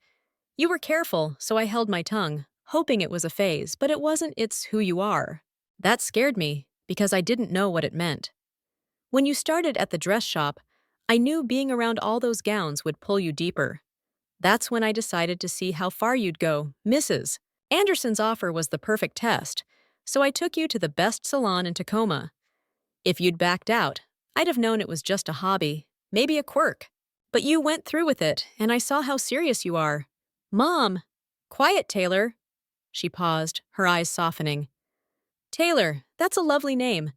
You were careful, so I held my tongue, hoping it was a phase, but it wasn't. It's who you are. That scared me, because I didn't know what it meant. When you started at the dress shop, I knew being around all those gowns would pull you deeper. That's when I decided to see how far you'd go, Mrs. Anderson's offer was the perfect test, so I took you to the best salon in Tacoma. If you'd backed out, I'd have known it was just a hobby, maybe a quirk. But you went through with it, and I saw how serious you are. Mom! Quiet, Taylor." She paused, her eyes softening. "Taylor, that's a lovely name.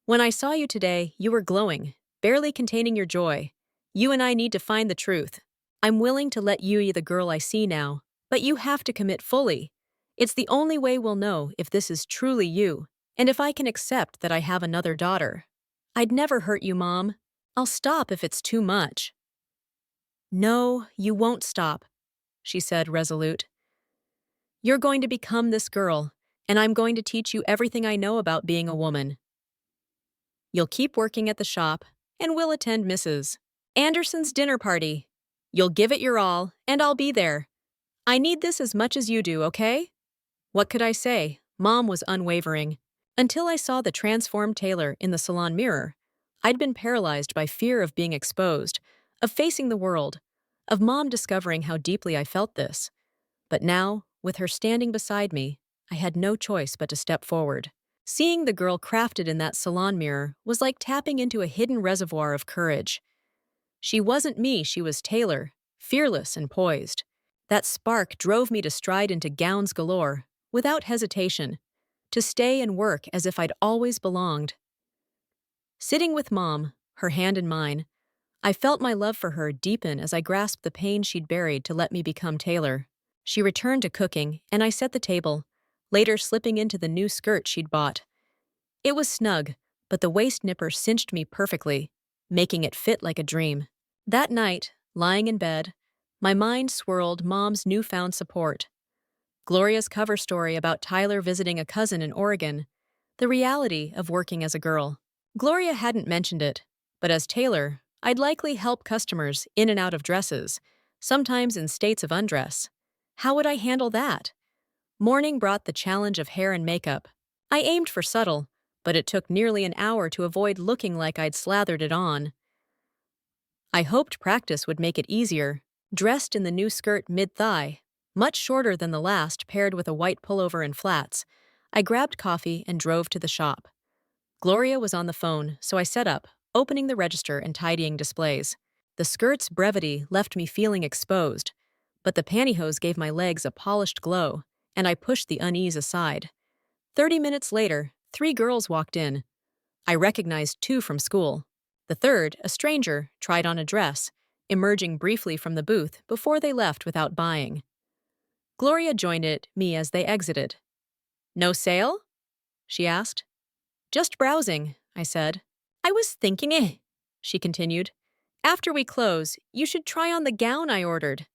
When I saw you today, you were glowing, barely containing your joy. You and I need to find the truth. I'm willing to let you be the girl I see now, but you have to commit fully. It's the only way we'll know if this is truly you, and if I can accept that I have another daughter. I'd never hurt you, Mom. I'll stop if it's too much." "No, you won't stop," she said, resolute. "You're going to become this girl, and I'm going to teach you everything I know about being a woman. You'll keep working at the shop, and we'll attend Mrs. Anderson's dinner party. You'll give it your all, and I'll be there. I need this as much as you do, okay?" What could I say? Mom was unwavering. Until I saw the transformed Taylor in the salon mirror, I'd been paralyzed by fear of being exposed, of facing the world, of Mom discovering how deeply I felt this. But now, with her standing beside me, I had no choice but to step forward. Seeing the girl crafted in that salon mirror was like tapping into a hidden reservoir of courage. She wasn't me, she was Taylor, fearless and poised. That spark drove me to stride into gowns galore, without hesitation, to stay and work as if I'd always belonged. Sitting with Mom, her hand in mine, I felt my love for her deepen as I grasped the pain she'd buried to let me become Taylor. She returned to cooking, and I set the table, later slipping into the new skirt she'd bought. It was snug, but the waist nipper cinched me perfectly, making it fit like a dream. That night, lying in bed, my mind swirled Mom's newfound support. Gloria's cover story about Tyler visiting a cousin in Oregon, the reality of working as a girl. Gloria hadn't mentioned it, but as Taylor, I'd likely help customers in and out of dresses, sometimes in states of undress. How would I handle that? Morning brought the challenge of hair and makeup. I aimed for subtle, but it took nearly an hour to avoid looking like I'd slathered it on. I hoped practice would make it easier. Dressed in the new skirt mid-thigh, much shorter than the last, paired with a white pullover and flats, I grabbed coffee and drove to the shop. Gloria was on the phone, so I set up, opening the register and tidying displays. The skirt's brevity left me feeling exposed, but the pantyhose gave my legs a polished glow, and I pushed the unease aside. 30 minutes later, 3 girls walked in. I recognized 2 from school. The third, a stranger, tried on a dress, emerging briefly from the booth before they left without buying. Gloria joined me as they exited. "No sale?" she asked. "Just browsing," I said. "I was thinking, she continued. "After we close, you should try on the gown I ordered.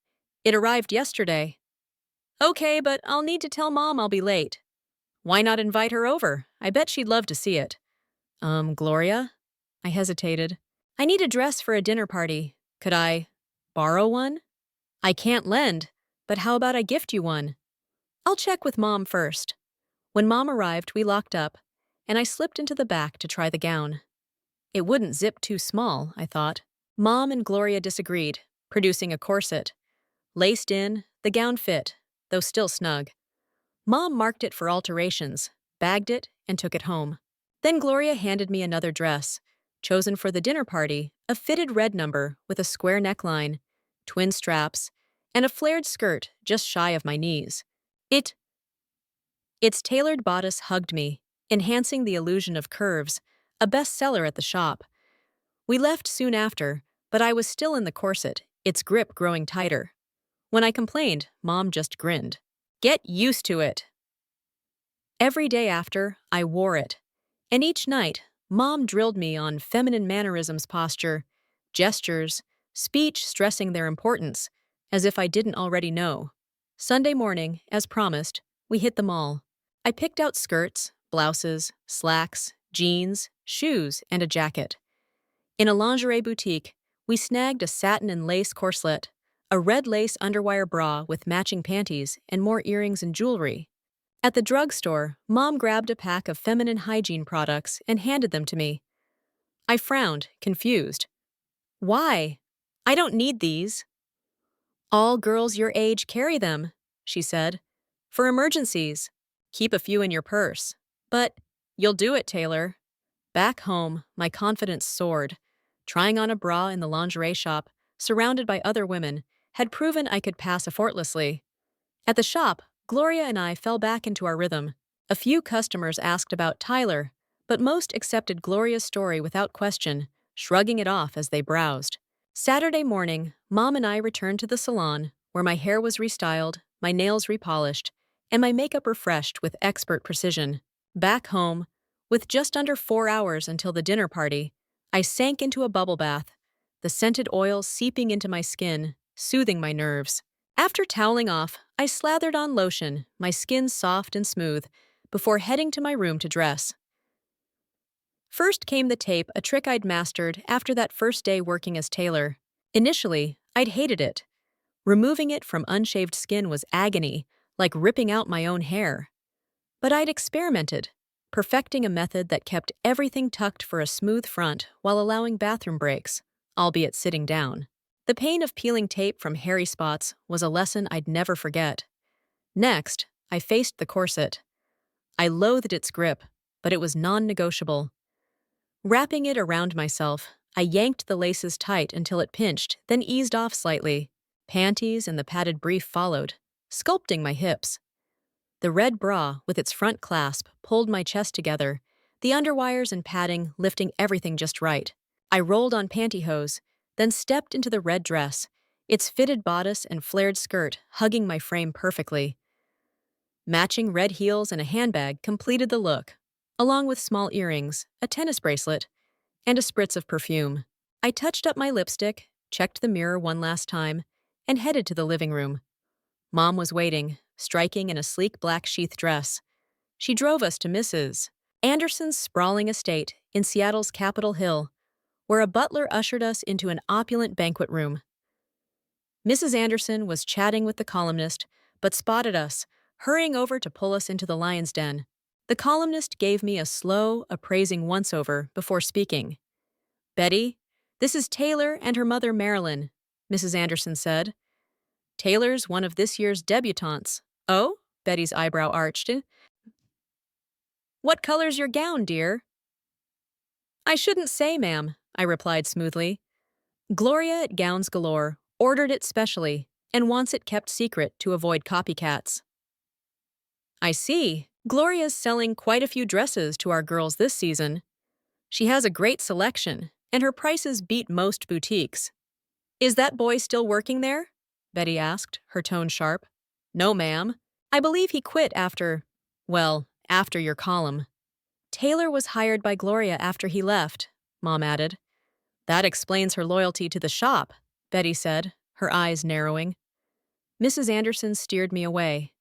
It arrived yesterday." "Okay, but I'll need to tell Mom I'll be late." "Why not invite her over? I bet she'd love to see it." Gloria?" I hesitated. "I need a dress for a dinner party. Could I borrow one?" "I can't lend, but how about I gift you one?" "I'll check with Mom first." When Mom arrived, we locked up, and I slipped into the back to try the gown. It wouldn't zip too small, I thought. Mom and Gloria disagreed, producing a corset. Laced in, the gown fit, though still snug. Mom marked it for alterations, bagged it, and took it home. Then Gloria handed me another dress, chosen for the dinner party, a fitted red number with a square neckline, twin straps, and a flared skirt just shy of my knees. Its tailored bodice hugged me, enhancing the illusion of curves, a bestseller at the shop. We left soon after, but I was still in the corset, its grip growing tighter. When I complained, Mom just grinned. "Get used to it." Every day after, I wore it. And each night, Mom drilled me on feminine mannerisms, posture, gestures, speech stressing their importance, as if I didn't already know. Sunday morning, as promised, we hit the mall. I picked out skirts, blouses, slacks, jeans, shoes, and a jacket. In a lingerie boutique, we snagged a satin and lace corselet, a red lace underwire bra with matching panties, and more earrings and jewelry. At the drugstore, Mom grabbed a pack of feminine hygiene products and handed them to me. I frowned, confused. "Why? I don't need these." "All girls your age carry them," she said. "For emergencies. Keep a few in your purse." "But you'll do it, Taylor." Back home, my confidence soared. Trying on a bra in the lingerie shop, surrounded by other women, had proven I could pass effortlessly. At the shop, Gloria and I fell back into our rhythm. A few customers asked about Tyler, but most accepted Gloria's story without question, shrugging it off as they browsed. Saturday morning, Mom and I returned to the salon, where my hair was restyled, my nails repolished, and my makeup refreshed with expert precision. Back home, with just under 4 hours until the dinner party, I sank into a bubble bath, the scented oil seeping into my skin, soothing my nerves. After toweling off, I slathered on lotion, my skin soft and smooth, before heading to my room to dress. First came the tape, a trick I'd mastered after that first day working as Taylor. Initially, I'd hated it. Removing it from unshaved skin was agony, like ripping out my own hair. But I'd experimented, perfecting a method that kept everything tucked for a smooth front while allowing bathroom breaks, albeit sitting down. The pain of peeling tape from hairy spots was a lesson I'd never forget. Next, I faced the corset. I loathed its grip, but it was non-negotiable. Wrapping it around myself, I yanked the laces tight until it pinched, then eased off slightly. Panties and the padded brief followed, sculpting my hips. The red bra, with its front clasp, pulled my chest together, the underwires and padding lifting everything just right. I rolled on pantyhose, then stepped into the red dress, its fitted bodice and flared skirt hugging my frame perfectly. Matching red heels and a handbag completed the look, along with small earrings, a tennis bracelet, and a spritz of perfume. I touched up my lipstick, checked the mirror one last time, and headed to the living room. Mom was waiting, striking in a sleek black sheath dress. She drove us to Mrs. Anderson's sprawling estate in Seattle's Capitol Hill, where a butler ushered us into an opulent banquet room. Mrs. Anderson was chatting with the columnist, but spotted us, hurrying over to pull us into the lion's den. The columnist gave me a slow, appraising once-over before speaking. "Betty, this is Taylor and her mother Marilyn," Mrs. Anderson said. "Taylor's one of this year's debutantes." "Oh?" Betty's eyebrow arched. "What color's your gown, dear?" "I shouldn't say, ma'am," I replied smoothly. "Gloria at Gowns Galore ordered it specially and wants it kept secret to avoid copycats." "I see. Gloria's selling quite a few dresses to our girls this season. She has a great selection, and her prices beat most boutiques." "Is that boy still working there?" Betty asked, her tone sharp. "No, ma'am. I believe he quit after your column." "Taylor was hired by Gloria after he left," Mom added. "That explains her loyalty to the shop," Betty said, her eyes narrowing. Mrs. Anderson steered me away.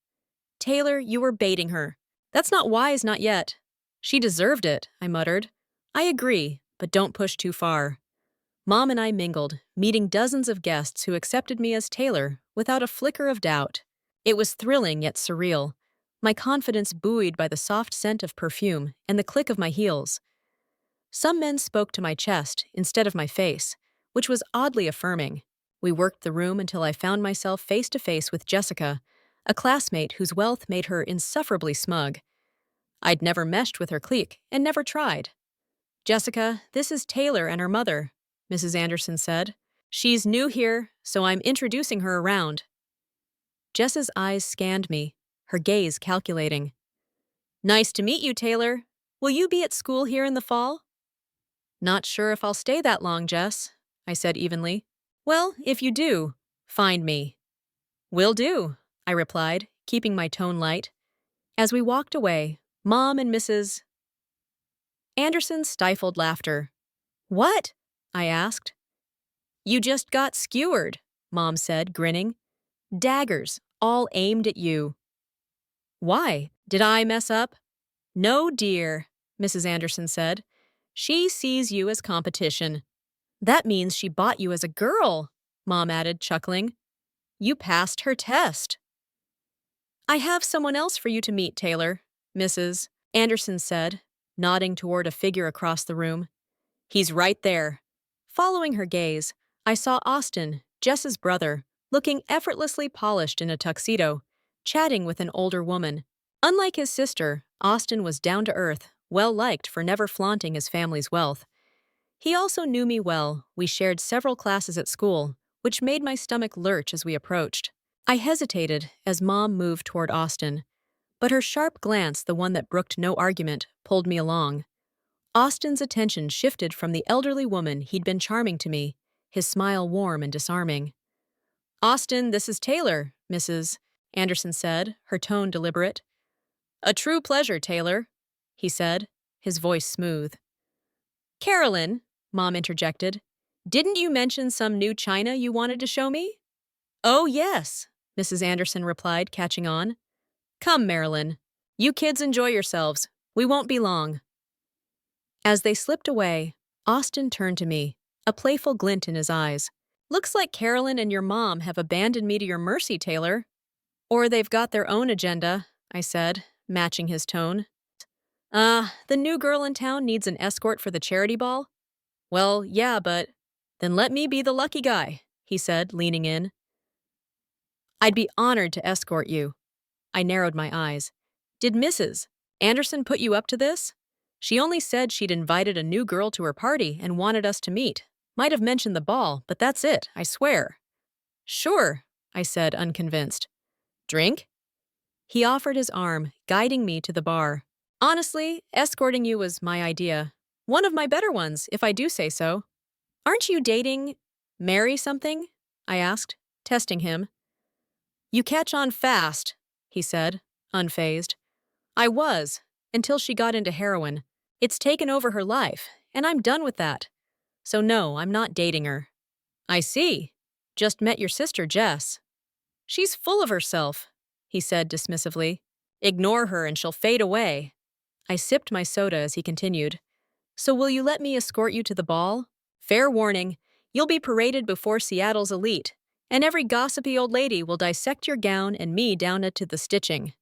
"Taylor, you were baiting her. That's not wise, not yet." "She deserved it," I muttered. "I agree, but don't push too far." Mom and I mingled, meeting dozens of guests who accepted me as Taylor without a flicker of doubt. It was thrilling yet surreal, my confidence buoyed by the soft scent of perfume and the click of my heels. Some men spoke to my chest instead of my face, which was oddly affirming. We worked the room until I found myself face to face with Jessica, a classmate whose wealth made her insufferably smug. I'd never meshed with her clique and never tried. "Jessica, this is Taylor and her mother," Mrs. Anderson said. "She's new here, so I'm introducing her around." Jess's eyes scanned me, her gaze calculating. "Nice to meet you, Taylor. Will you be at school here in the fall?" "Not sure if I'll stay that long, Jess," I said evenly. "Well, if you do, find me." "Will do," I replied, keeping my tone light. As we walked away, Mom and Mrs. Anderson stifled laughter. "What?" I asked. "You just got skewered," Mom said, grinning. "Daggers, all aimed at you." "Why? Did I mess up?" "No, dear," Mrs. Anderson said. "She sees you as competition." "That means she bought you as a girl," Mom added, chuckling. "You passed her test." "I have someone else for you to meet, Taylor," Mrs. Anderson said, nodding toward a figure across the room. "He's right there." Following her gaze, I saw Austin, Jess's brother, looking effortlessly polished in a tuxedo, chatting with an older woman. Unlike his sister, Austin was down-to-earth, well-liked for never flaunting his family's wealth. He also knew me well. We shared several classes at school, which made my stomach lurch as we approached. I hesitated as Mom moved toward Austin, but her sharp glance, the one that brooked no argument, pulled me along. Austin's attention shifted from the elderly woman he'd been charming to me, his smile warm and disarming. "Austin, this is Taylor," Mrs. Anderson said, her tone deliberate. "A true pleasure, Taylor," he said, his voice smooth. "Carolyn," Mom interjected, "didn't you mention some new china you wanted to show me?" "Oh, yes," Mrs. Anderson replied, catching on. "Come, Marilyn. You kids enjoy yourselves. We won't be long." As they slipped away, Austin turned to me, a playful glint in his eyes. "Looks like Carolyn and your mom have abandoned me to your mercy, Taylor." Or they've got their own agenda, I said, matching his tone. The new girl in town needs an escort for the charity ball? Well, yeah, but then let me be the lucky guy, he said, leaning in. I'd be honored to escort you. I narrowed my eyes. Did Mrs. Anderson put you up to this? She only said she'd invited a new girl to her party and wanted us to meet. Might have mentioned the ball, but that's it, I swear. Sure, I said, unconvinced. Drink? He offered his arm, guiding me to the bar. Honestly, escorting you was my idea. One of my better ones, if I do say so. Aren't you dating Mary something? I asked, testing him. You catch on fast, he said, unfazed. I was, until she got into heroin. It's taken over her life, and I'm done with that. So no, I'm not dating her. I see. Just met your sister, Jess. She's full of herself, he said dismissively. Ignore her and she'll fade away. I sipped my soda as he continued. So will you let me escort you to the ball? Fair warning, you'll be paraded before Seattle's elite, and every gossipy old lady will dissect your gown and me down to the stitching.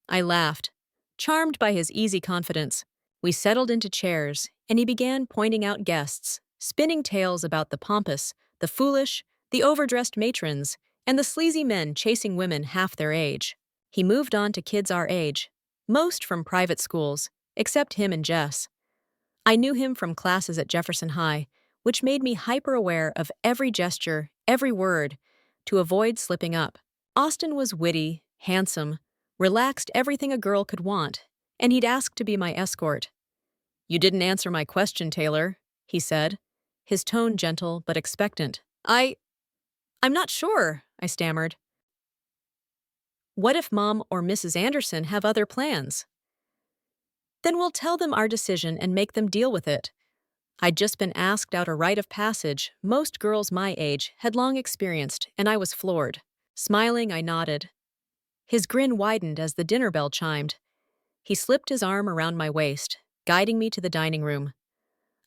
I laughed, charmed by his easy confidence. We settled into chairs, and he began pointing out guests, spinning tales about the pompous, the foolish, the overdressed matrons, and the sleazy men chasing women half their age. He moved on to kids our age, most from private schools, except him and Jess. I knew him from classes at Jefferson High, which made me hyper-aware of every gesture, every word, to avoid slipping up. Austin was witty, handsome, relaxed everything a girl could want, and he'd asked to be my escort. You didn't answer my question, Taylor, he said, his tone gentle but expectant. I'm not sure, I stammered. What if Mom or Mrs. Anderson have other plans? Then we'll tell them our decision and make them deal with it. I'd just been asked out a rite of passage most girls my age had long experienced, and I was floored. Smiling, I nodded. His grin widened as the dinner bell chimed. He slipped his arm around my waist, guiding me to the dining room.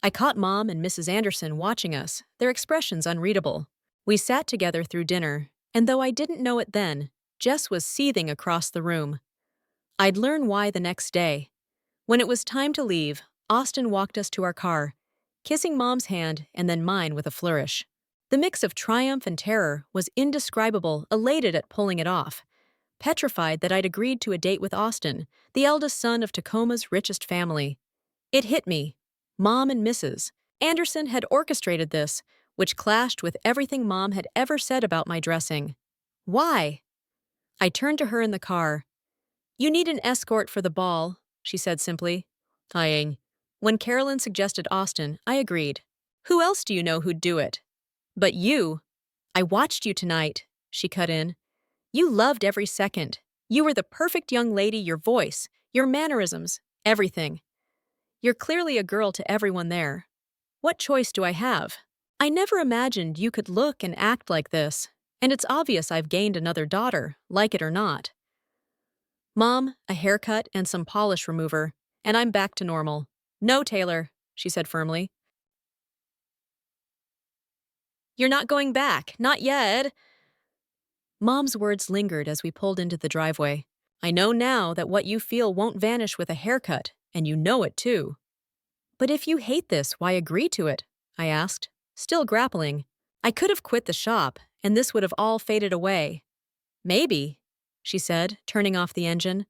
I caught Mom and Mrs. Anderson watching us, their expressions unreadable. We sat together through dinner, and though I didn't know it then, Jess was seething across the room. I'd learn why the next day. When it was time to leave, Austin walked us to our car, kissing Mom's hand and then mine with a flourish. The mix of triumph and terror was indescribable, elated at pulling it off, petrified that I'd agreed to a date with Austin, the eldest son of Tacoma's richest family. It hit me. Mom and Mrs. Anderson had orchestrated this, which clashed with everything Mom had ever said about my dressing. Why? I turned to her in the car. You need an escort for the ball, she said simply. When Carolyn suggested Austin, I agreed. Who else do you know who'd do it? But you. I watched you tonight, she cut in. You loved every second. You were the perfect young lady, your voice, your mannerisms, everything. You're clearly a girl to everyone there. What choice do I have? I never imagined you could look and act like this, and it's obvious I've gained another daughter, like it or not. Mom, a haircut and some polish remover, and I'm back to normal. No, Taylor, she said firmly. You're not going back, not yet. Mom's words lingered as we pulled into the driveway. I know now that what you feel won't vanish with a haircut, and you know it too. But if you hate this, why agree to it? I asked, still grappling. I could have quit the shop, and this would have all faded away. Maybe, she said, turning off the engine.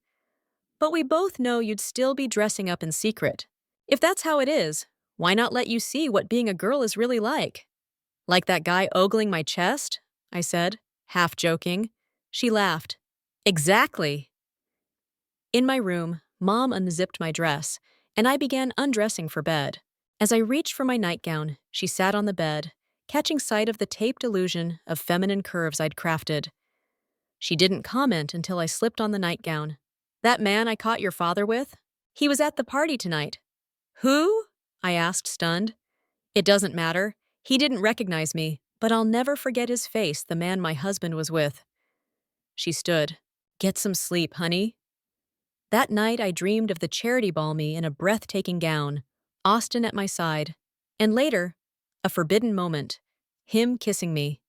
But we both know you'd still be dressing up in secret. If that's how it is, why not let you see what being a girl is really like? Like that guy ogling my chest? I said, half joking. She laughed. Exactly. In my room, Mom unzipped my dress, and I began undressing for bed. As I reached for my nightgown, she sat on the bed, catching sight of the taped illusion of feminine curves I'd crafted. She didn't comment until I slipped on the nightgown. That man I caught your father with? He was at the party tonight. Who? I asked, stunned. It doesn't matter. He didn't recognize me, but I'll never forget his face, the man my husband was with. She stood. Get some sleep, honey. That night I dreamed of the charity ball me in a breathtaking gown, Austin at my side, and later, a forbidden moment, him kissing me.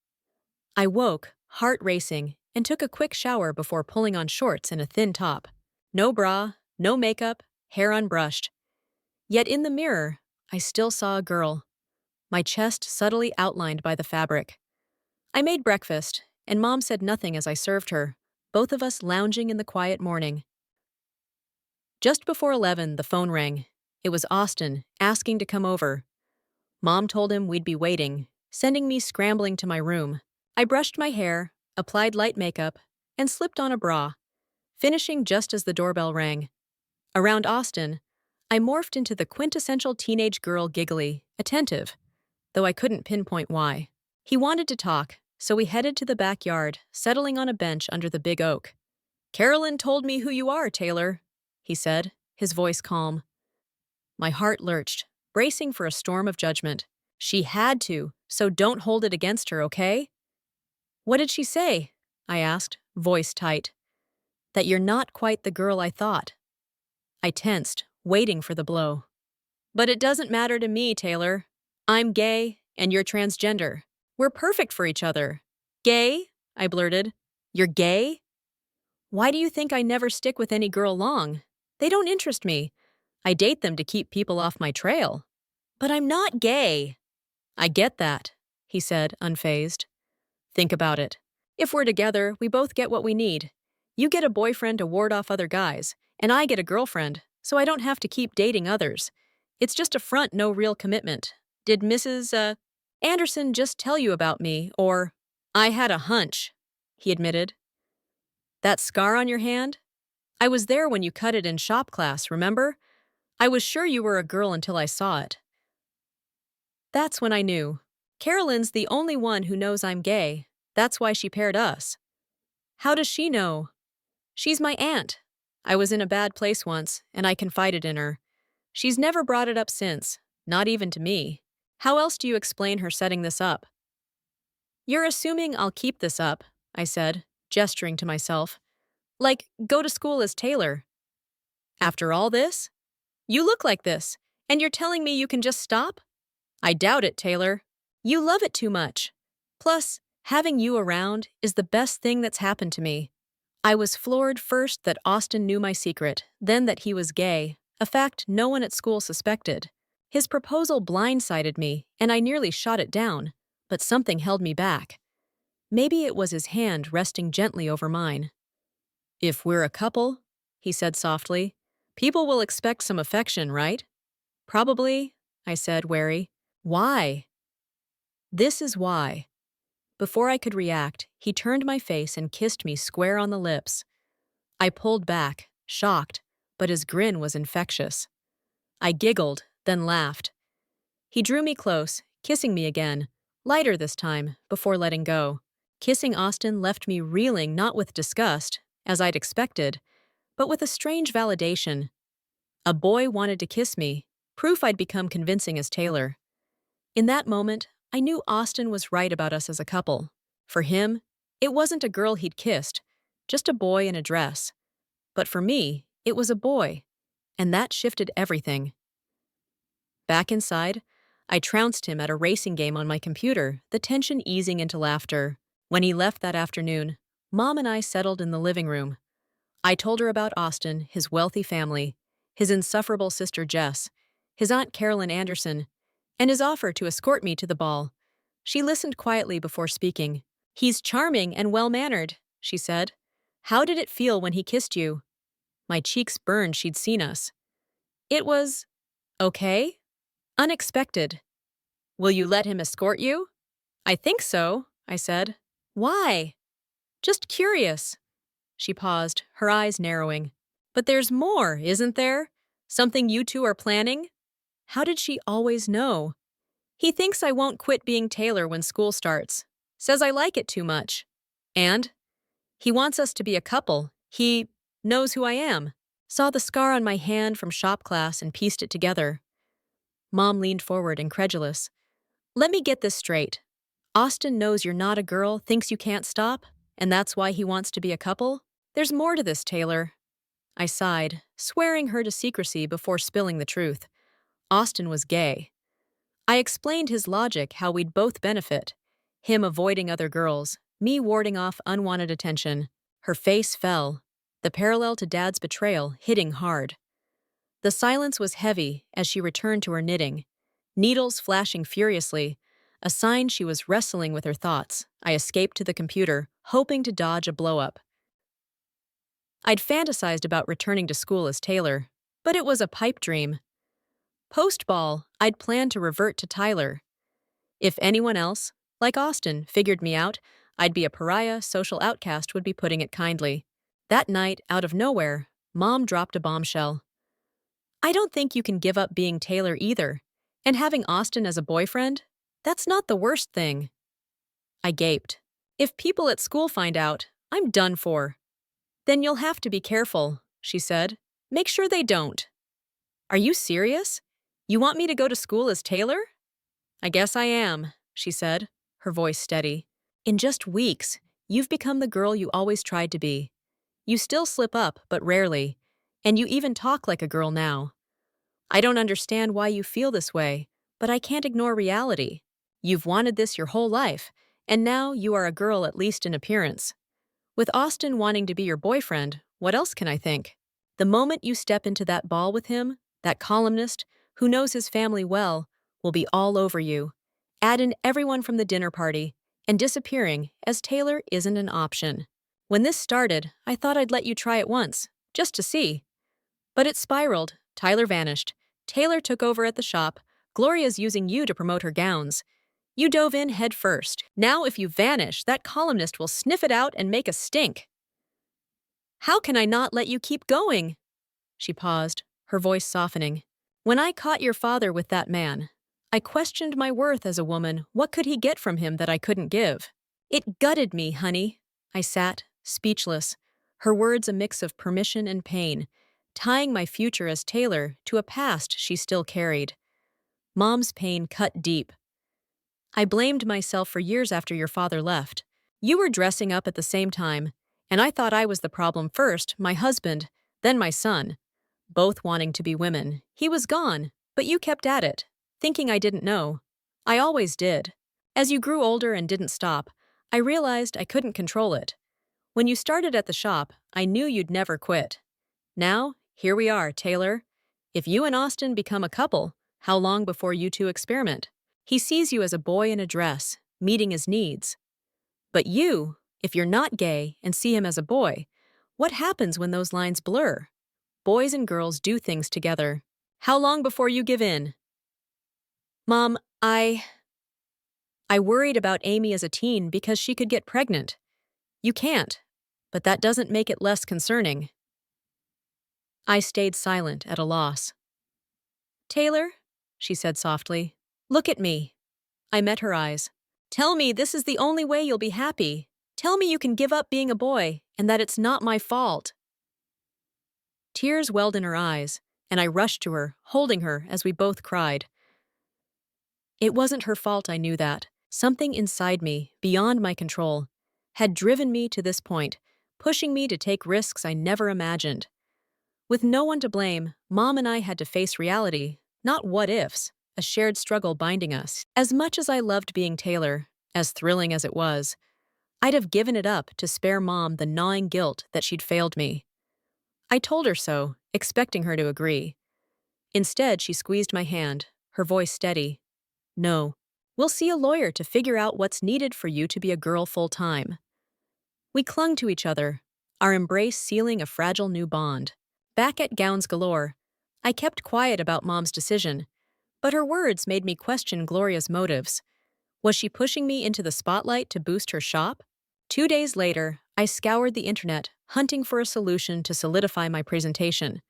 I woke, heart racing, and took a quick shower before pulling on shorts and a thin top. No bra, no makeup, hair unbrushed. Yet in the mirror, I still saw a girl, my chest subtly outlined by the fabric. I made breakfast, and Mom said nothing as I served her, both of us lounging in the quiet morning. Just before 11, the phone rang. It was Austin, asking to come over. Mom told him we'd be waiting, sending me scrambling to my room. I brushed my hair, applied light makeup, and slipped on a bra, finishing just as the doorbell rang. Around Austin, I morphed into the quintessential teenage girl, giggly, attentive, though I couldn't pinpoint why. He wanted to talk, so we headed to the backyard, settling on a bench under the big oak. "Carolyn told me who you are, Taylor," he said, his voice calm. My heart lurched, bracing for a storm of judgment. She had to, so don't hold it against her, okay? "What did she say?" I asked, voice tight. "That you're not quite the girl I thought." I tensed, waiting for the blow. "But it doesn't matter to me, Taylor. I'm gay, and you're transgender. We're perfect for each other." "Gay?" I blurted. "You're gay?" "Why do you think I never stick with any girl long? They don't interest me. I date them to keep people off my trail." "But I'm not gay." "I get that," he said, unfazed. "Think about it. If we're together, we both get what we need. You get a boyfriend to ward off other guys, and I get a girlfriend, so I don't have to keep dating others. It's just a front, no real commitment. Did Mrs. Anderson just tell you about me, or—" "I had a hunch," he admitted. "That scar on your hand? I was there when you cut it in shop class, remember? I was sure you were a girl until I saw it." That's when I knew. Carolyn's the only one who knows I'm gay. That's why she paired us. "How does she know?" "She's my aunt. I was in a bad place once, and I confided in her. She's never brought it up since, not even to me. How else do you explain her setting this up?" "You're assuming I'll keep this up," I said, gesturing to myself. "Like, go to school as Taylor. After all this? You look like this, and you're telling me you can just stop? I doubt it, Taylor. You love it too much. Plus, having you around is the best thing that's happened to me." I was floored first that Austin knew my secret, then that he was gay, a fact no one at school suspected. His proposal blindsided me, and I nearly shot it down, but something held me back. Maybe it was his hand resting gently over mine. "If we're a couple," he said softly, "people will expect some affection, right?" "Probably," I said, wary. "Why?" "This is why." Before I could react, he turned my face and kissed me square on the lips. I pulled back, shocked, but his grin was infectious. I giggled, then laughed. He drew me close, kissing me again, lighter this time, before letting go. Kissing Austin left me reeling not with disgust, as I'd expected, but with a strange validation. A boy wanted to kiss me, proof I'd become convincing as Taylor. In that moment, I knew Austin was right about us as a couple. For him, it wasn't a girl he'd kissed, just a boy in a dress. But for me, it was a boy, and that shifted everything. Back inside, I trounced him at a racing game on my computer, the tension easing into laughter. When he left that afternoon, Mom and I settled in the living room. I told her about Austin, his wealthy family, his insufferable sister Jess, his Aunt Carolyn Anderson, and his offer to escort me to the ball. She listened quietly before speaking. "He's charming and well-mannered," she said. "How did it feel when he kissed you?" My cheeks burned. She'd seen us. "It was okay. Unexpected." "Will you let him escort you?" "I think so," I said. "Why?" "Just curious." She paused, her eyes narrowing. "But there's more, isn't there? Something you two are planning?" How did she always know? "He thinks I won't quit being Taylor when school starts. Says I like it too much. And he wants us to be a couple. He knows who I am." Saw the scar on my hand from shop class and pieced it together. Mom leaned forward, incredulous. "Let me get this straight. Austin knows you're not a girl, thinks you can't stop, and that's why he wants to be a couple? There's more to this, Taylor." I sighed, swearing her to secrecy before spilling the truth. Austin was gay. I explained his logic, how we'd both benefit. Him avoiding other girls, me warding off unwanted attention. Her face fell, the parallel to Dad's betrayal hitting hard. The silence was heavy as she returned to her knitting, needles flashing furiously, a sign she was wrestling with her thoughts. I escaped to the computer, hoping to dodge a blow-up. I'd fantasized about returning to school as Taylor, but it was a pipe dream. Post-ball, I'd planned to revert to Tyler. If anyone else, like Austin, figured me out, I'd be a pariah, social outcast would be putting it kindly. That night, out of nowhere, Mom dropped a bombshell. I don't think you can give up being Taylor either. And having Austin as a boyfriend? That's not the worst thing. I gaped. If people at school find out, I'm done for. Then you'll have to be careful, she said. Make sure they don't. Are you serious? You want me to go to school as Taylor? I guess I am, she said, her voice steady. In just weeks, you've become the girl you always tried to be. You still slip up, but rarely. And you even talk like a girl now. I don't understand why you feel this way, but I can't ignore reality. You've wanted this your whole life, and now you are a girl at least in appearance. With Austin wanting to be your boyfriend, what else can I think? The moment you step into that ball with him, that columnist, who knows his family well, will be all over you. Add in everyone from the dinner party, and disappearing, as Taylor isn't an option. When this started, I thought I'd let you try it once, just to see. But it spiraled. Tyler vanished. Taylor took over at the shop. Gloria's using you to promote her gowns. You dove in head first. Now if you vanish, that columnist will sniff it out and make a stink. How can I not let you keep going? She paused, her voice softening. When I caught your father with that man, I questioned my worth as a woman. What could he get from him that I couldn't give? It gutted me, honey. I sat, speechless, her words a mix of permission and pain, tying my future as Taylor to a past she still carried. Mom's pain cut deep. I blamed myself for years after your father left. You were dressing up at the same time, and I thought I was the problem first, my husband, then my son. Both wanting to be women. He was gone, but you kept at it, thinking I didn't know. I always did. As you grew older and didn't stop, I realized I couldn't control it. When you started at the shop, I knew you'd never quit. Now, here we are, Taylor. If you and Austin become a couple, how long before you two experiment? He sees you as a boy in a dress, meeting his needs. But you, if you're not gay and see him as a boy, what happens when those lines blur? Boys and girls do things together. How long before you give in? Mom, I worried about Amy as a teen because she could get pregnant. You can't, but that doesn't make it less concerning. I stayed silent at a loss. Taylor, she said softly, look at me. I met her eyes. Tell me this is the only way you'll be happy. Tell me you can give up being a boy and that it's not my fault. Tears welled in her eyes, and I rushed to her, holding her as we both cried. It wasn't her fault, I knew that. Something inside me, beyond my control, had driven me to this point, pushing me to take risks I never imagined. With no one to blame, Mom and I had to face reality, not what-ifs, a shared struggle binding us. As much as I loved being Taylor, as thrilling as it was, I'd have given it up to spare Mom the gnawing guilt that she'd failed me. I told her so, expecting her to agree. Instead, she squeezed my hand, her voice steady. No, we'll see a lawyer to figure out what's needed for you to be a girl full-time. We clung to each other, our embrace sealing a fragile new bond. Back at Gowns Galore, I kept quiet about Mom's decision, but her words made me question Gloria's motives. Was she pushing me into the spotlight to boost her shop? 2 days later, I scoured the internet, hunting for a solution to solidify my presentation.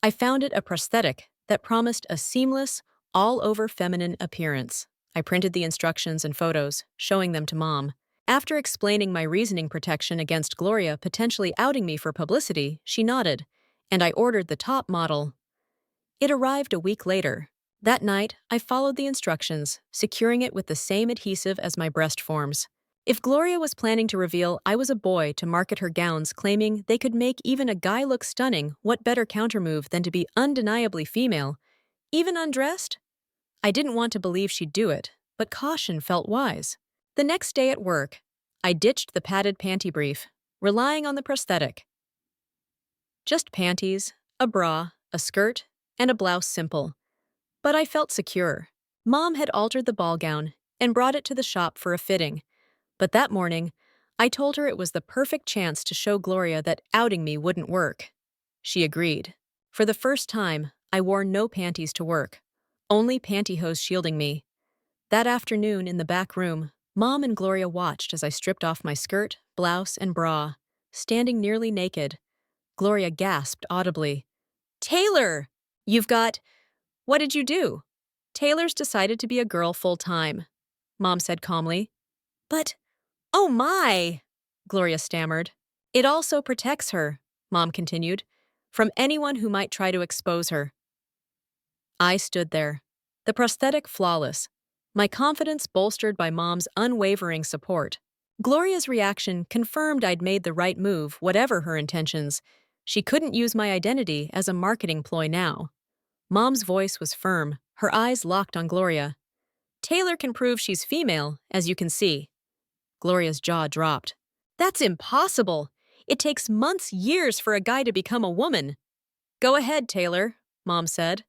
I found it a prosthetic that promised a seamless, all-over feminine appearance. I printed the instructions and photos, showing them to Mom. After explaining my reasoning protection against Gloria potentially outing me for publicity, she nodded, and I ordered the top model. It arrived a week later. That night, I followed the instructions, securing it with the same adhesive as my breast forms. If Gloria was planning to reveal I was a boy to market her gowns claiming they could make even a guy look stunning, what better countermove than to be undeniably female, even undressed? I didn't want to believe she'd do it, but caution felt wise. The next day at work, I ditched the padded panty brief, relying on the prosthetic. Just panties, a bra, a skirt, and a blouse simple. But I felt secure. Mom had altered the ball gown and brought it to the shop for a fitting. But that morning, I told her it was the perfect chance to show Gloria that outing me wouldn't work. She agreed. For the first time, I wore no panties to work, only pantyhose shielding me. That afternoon in the back room, Mom and Gloria watched as I stripped off my skirt, blouse, and bra. Standing nearly naked, Gloria gasped audibly, "Taylor! You've got— What did you do?" "Taylor's decided to be a girl full-time," Mom said calmly. "But— Oh my!" Gloria stammered. "It also protects her," Mom continued, "from anyone who might try to expose her." I stood there, the prosthetic flawless, my confidence bolstered by Mom's unwavering support. Gloria's reaction confirmed I'd made the right move, whatever her intentions. She couldn't use my identity as a marketing ploy now. Mom's voice was firm, her eyes locked on Gloria. "Taylor can prove she's female, as you can see." Gloria's jaw dropped. "That's impossible! It takes months, years for a guy to become a woman." "Go ahead, Taylor," Mom said.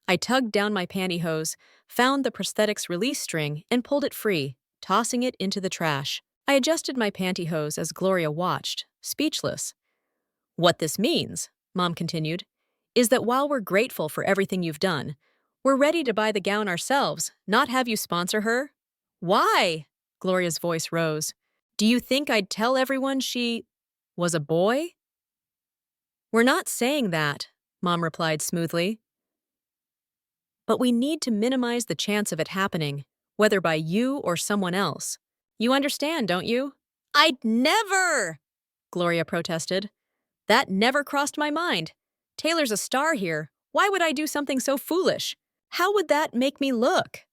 I tugged down my pantyhose, found the prosthetic's release string, and pulled it free, tossing it into the trash. I adjusted my pantyhose as Gloria watched, speechless. "What this means," Mom continued, "is that while we're grateful for everything you've done, we're ready to buy the gown ourselves, not have you sponsor her." "Why?" Gloria's voice rose. "Do you think I'd tell everyone she was a boy?" "We're not saying that," Mom replied smoothly. "But we need to minimize the chance of it happening, whether by you or someone else. You understand, don't you?" "I'd never!" Gloria protested. "That never crossed my mind. Taylor's a star here. Why would I do something so foolish? How would that make me look?"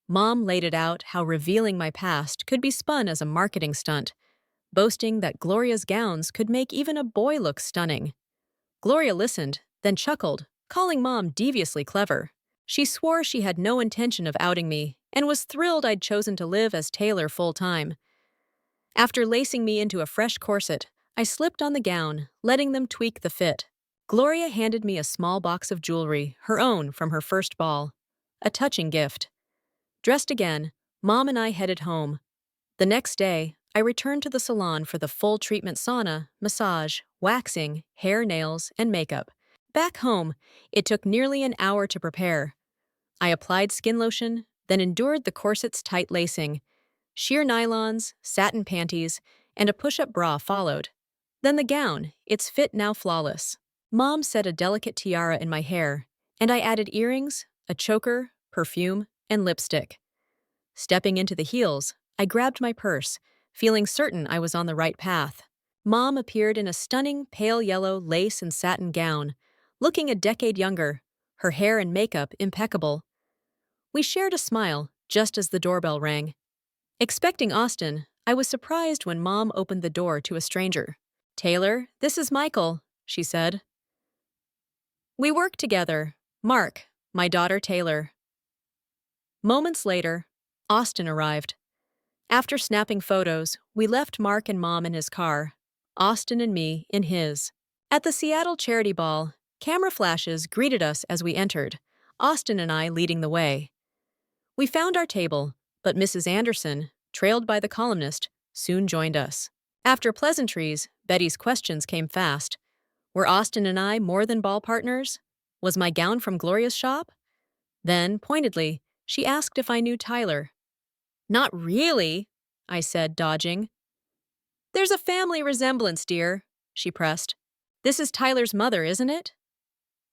Mom laid it out how revealing my past could be spun as a marketing stunt, boasting that Gloria's gowns could make even a boy look stunning. Gloria listened, then chuckled, calling Mom deviously clever. She swore she had no intention of outing me and was thrilled I'd chosen to live as Taylor full-time. After lacing me into a fresh corset, I slipped on the gown, letting them tweak the fit. Gloria handed me a small box of jewelry, her own from her first ball. A touching gift. Dressed again, Mom and I headed home. The next day, I returned to the salon for the full treatment sauna, massage, waxing, hair, nails, and makeup. Back home, it took nearly an hour to prepare. I applied skin lotion, then endured the corset's tight lacing. Sheer nylons, satin panties, and a push-up bra followed. Then the gown, its fit now flawless. Mom set a delicate tiara in my hair, and I added earrings, a choker, perfume, and lipstick. Stepping into the heels, I grabbed my purse, feeling certain I was on the right path. Mom appeared in a stunning pale yellow lace and satin gown, looking a decade younger, her hair and makeup impeccable. We shared a smile just as the doorbell rang. Expecting Austin, I was surprised when Mom opened the door to a stranger. "Taylor, this is Michael," she said. "We work together. Mark, my daughter Taylor." Moments later, Austin arrived. After snapping photos, we left Mark and Mom in his car, Austin and me in his. At the Seattle charity ball, camera flashes greeted us as we entered, Austin and I leading the way. We found our table, but Mrs. Anderson, trailed by the columnist, soon joined us. After pleasantries, Betty's questions came fast. Were Austin and I more than ball partners? Was my gown from Gloria's shop? Then, pointedly, she asked if I knew Tyler. "Not really," I said, dodging. "There's a family resemblance, dear," she pressed. "This is Tyler's mother, isn't it?"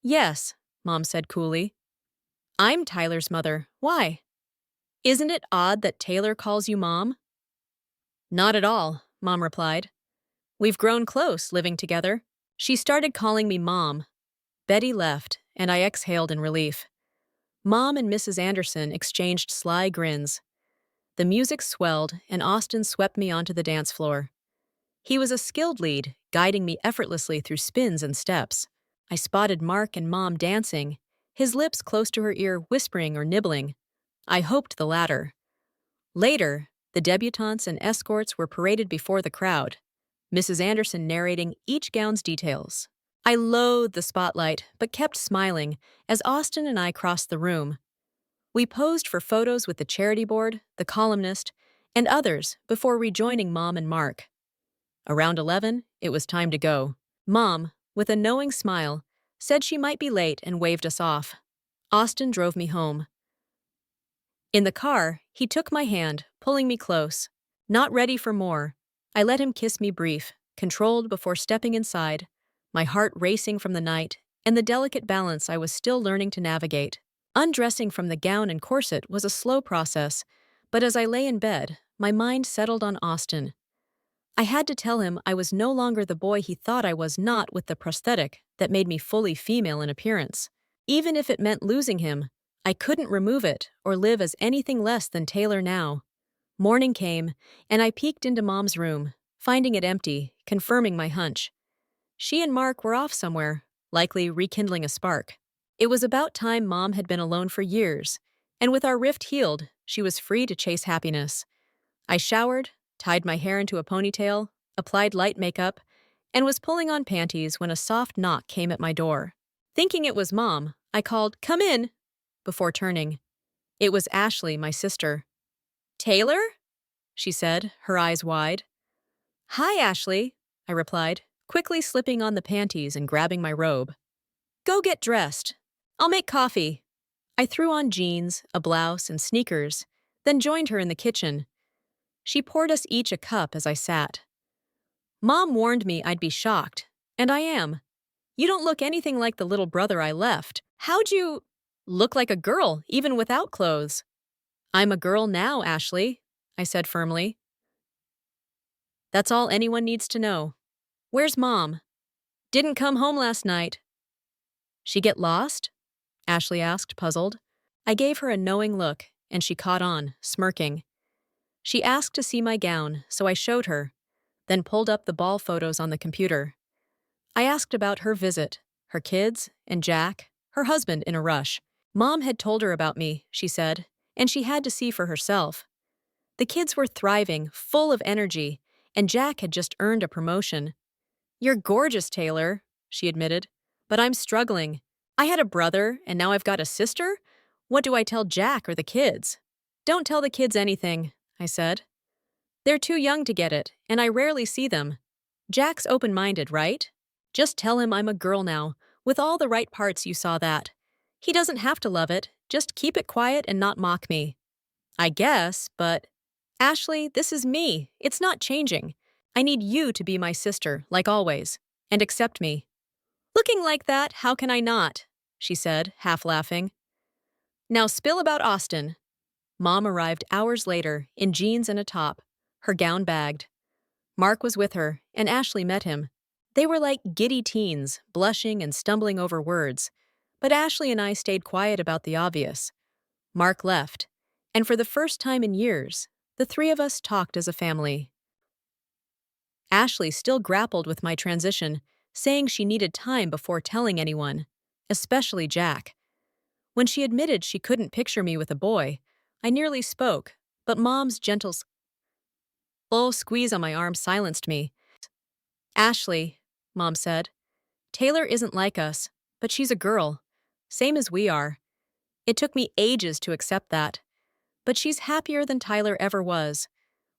"Yes," Mom said coolly. "I'm Tyler's mother. Why? Isn't it odd that Taylor calls you Mom?" "Not at all," Mom replied. "We've grown close living together." She started calling me Mom. Betty left, and I exhaled in relief. Mom and Mrs. Anderson exchanged sly grins. The music swelled, and Austin swept me onto the dance floor. He was a skilled lead, guiding me effortlessly through spins and steps. I spotted Mark and Mom dancing, his lips close to her ear whispering or nibbling. I hoped the latter. Later, The debutantes and escorts were paraded before the crowd, Mrs. Anderson narrating each gown's details. I loathed the spotlight, but kept smiling as Austin and I crossed the room. We posed for photos with the charity board, the columnist, and others before rejoining Mom and Mark. Around 11, it was time to go. Mom, with a knowing smile, said she might be late and waved us off. Austin drove me home. In the car, he took my hand, pulling me close. Not ready for more, I let him kiss me brief, controlled before stepping inside, my heart racing from the night and the delicate balance I was still learning to navigate. Undressing from the gown and corset was a slow process, but as I lay in bed, my mind settled on Austin. I had to tell him I was no longer the boy he thought I was, not with the prosthetic that made me fully female in appearance. Even if it meant losing him, I couldn't remove it or live as anything less than Taylor now. Morning came, and I peeked into Mom's room, finding it empty, confirming my hunch. She and Mark were off somewhere, likely rekindling a spark. It was about time. Mom had been alone for years, and with our rift healed, she was free to chase happiness. I showered, tied my hair into a ponytail, applied light makeup, and was pulling on panties when a soft knock came at my door. Thinking it was Mom, I called, "Come in," before turning. It was Ashley, my sister. "Taylor?" she said, her eyes wide. "Hi, Ashley," I replied, quickly slipping on the panties and grabbing my robe. "Go get dressed. I'll make coffee." I threw on jeans, a blouse, and sneakers, then joined her in the kitchen. She poured us each a cup as I sat. "Mom warned me I'd be shocked, and I am. You don't look anything like the little brother I left. How'd you look like a girl, even without clothes?" "I'm a girl now, Ashley," I said firmly. "That's all anyone needs to know." "Where's Mom?" "Didn't come home last night." "She get lost?" Ashley asked, puzzled. I gave her a knowing look, and she caught on, smirking. She asked to see my gown, so I showed her, then pulled up the ball photos on the computer. I asked about her visit, her kids, and Jack, her husband, in a rush. Mom had told her about me, she said, and she had to see for herself. The kids were thriving, full of energy, and Jack had just earned a promotion. "You're gorgeous, Taylor," she admitted, "but I'm struggling. I had a brother, and now I've got a sister? What do I tell Jack or the kids?" "Don't tell the kids anything," I said. "They're too young to get it, and I rarely see them. Jack's open-minded, right? Just tell him I'm a girl now, with all the right parts. You saw that. He doesn't have to love it, just keep it quiet and not mock me." "I guess, but—" "Ashley, this is me. It's not changing. I need you to be my sister, like always, and accept me." "Looking like that, how can I not?" she said, half laughing. "Now spill about Austin." Mom arrived hours later, in jeans and a top, her gown bagged. Mark was with her, and Ashley met him. They were like giddy teens, blushing and stumbling over words. But Ashley and I stayed quiet about the obvious. Mark left, and for the first time in years, the three of us talked as a family. Ashley still grappled with my transition, saying she needed time before telling anyone, especially Jack. When she admitted she couldn't picture me with a boy, I nearly spoke, but Mom's gentle squeeze on my arm silenced me. "Ashley," Mom said, "Taylor isn't like us, but she's a girl, same as we are. It took me ages to accept that. But she's happier than Tyler ever was.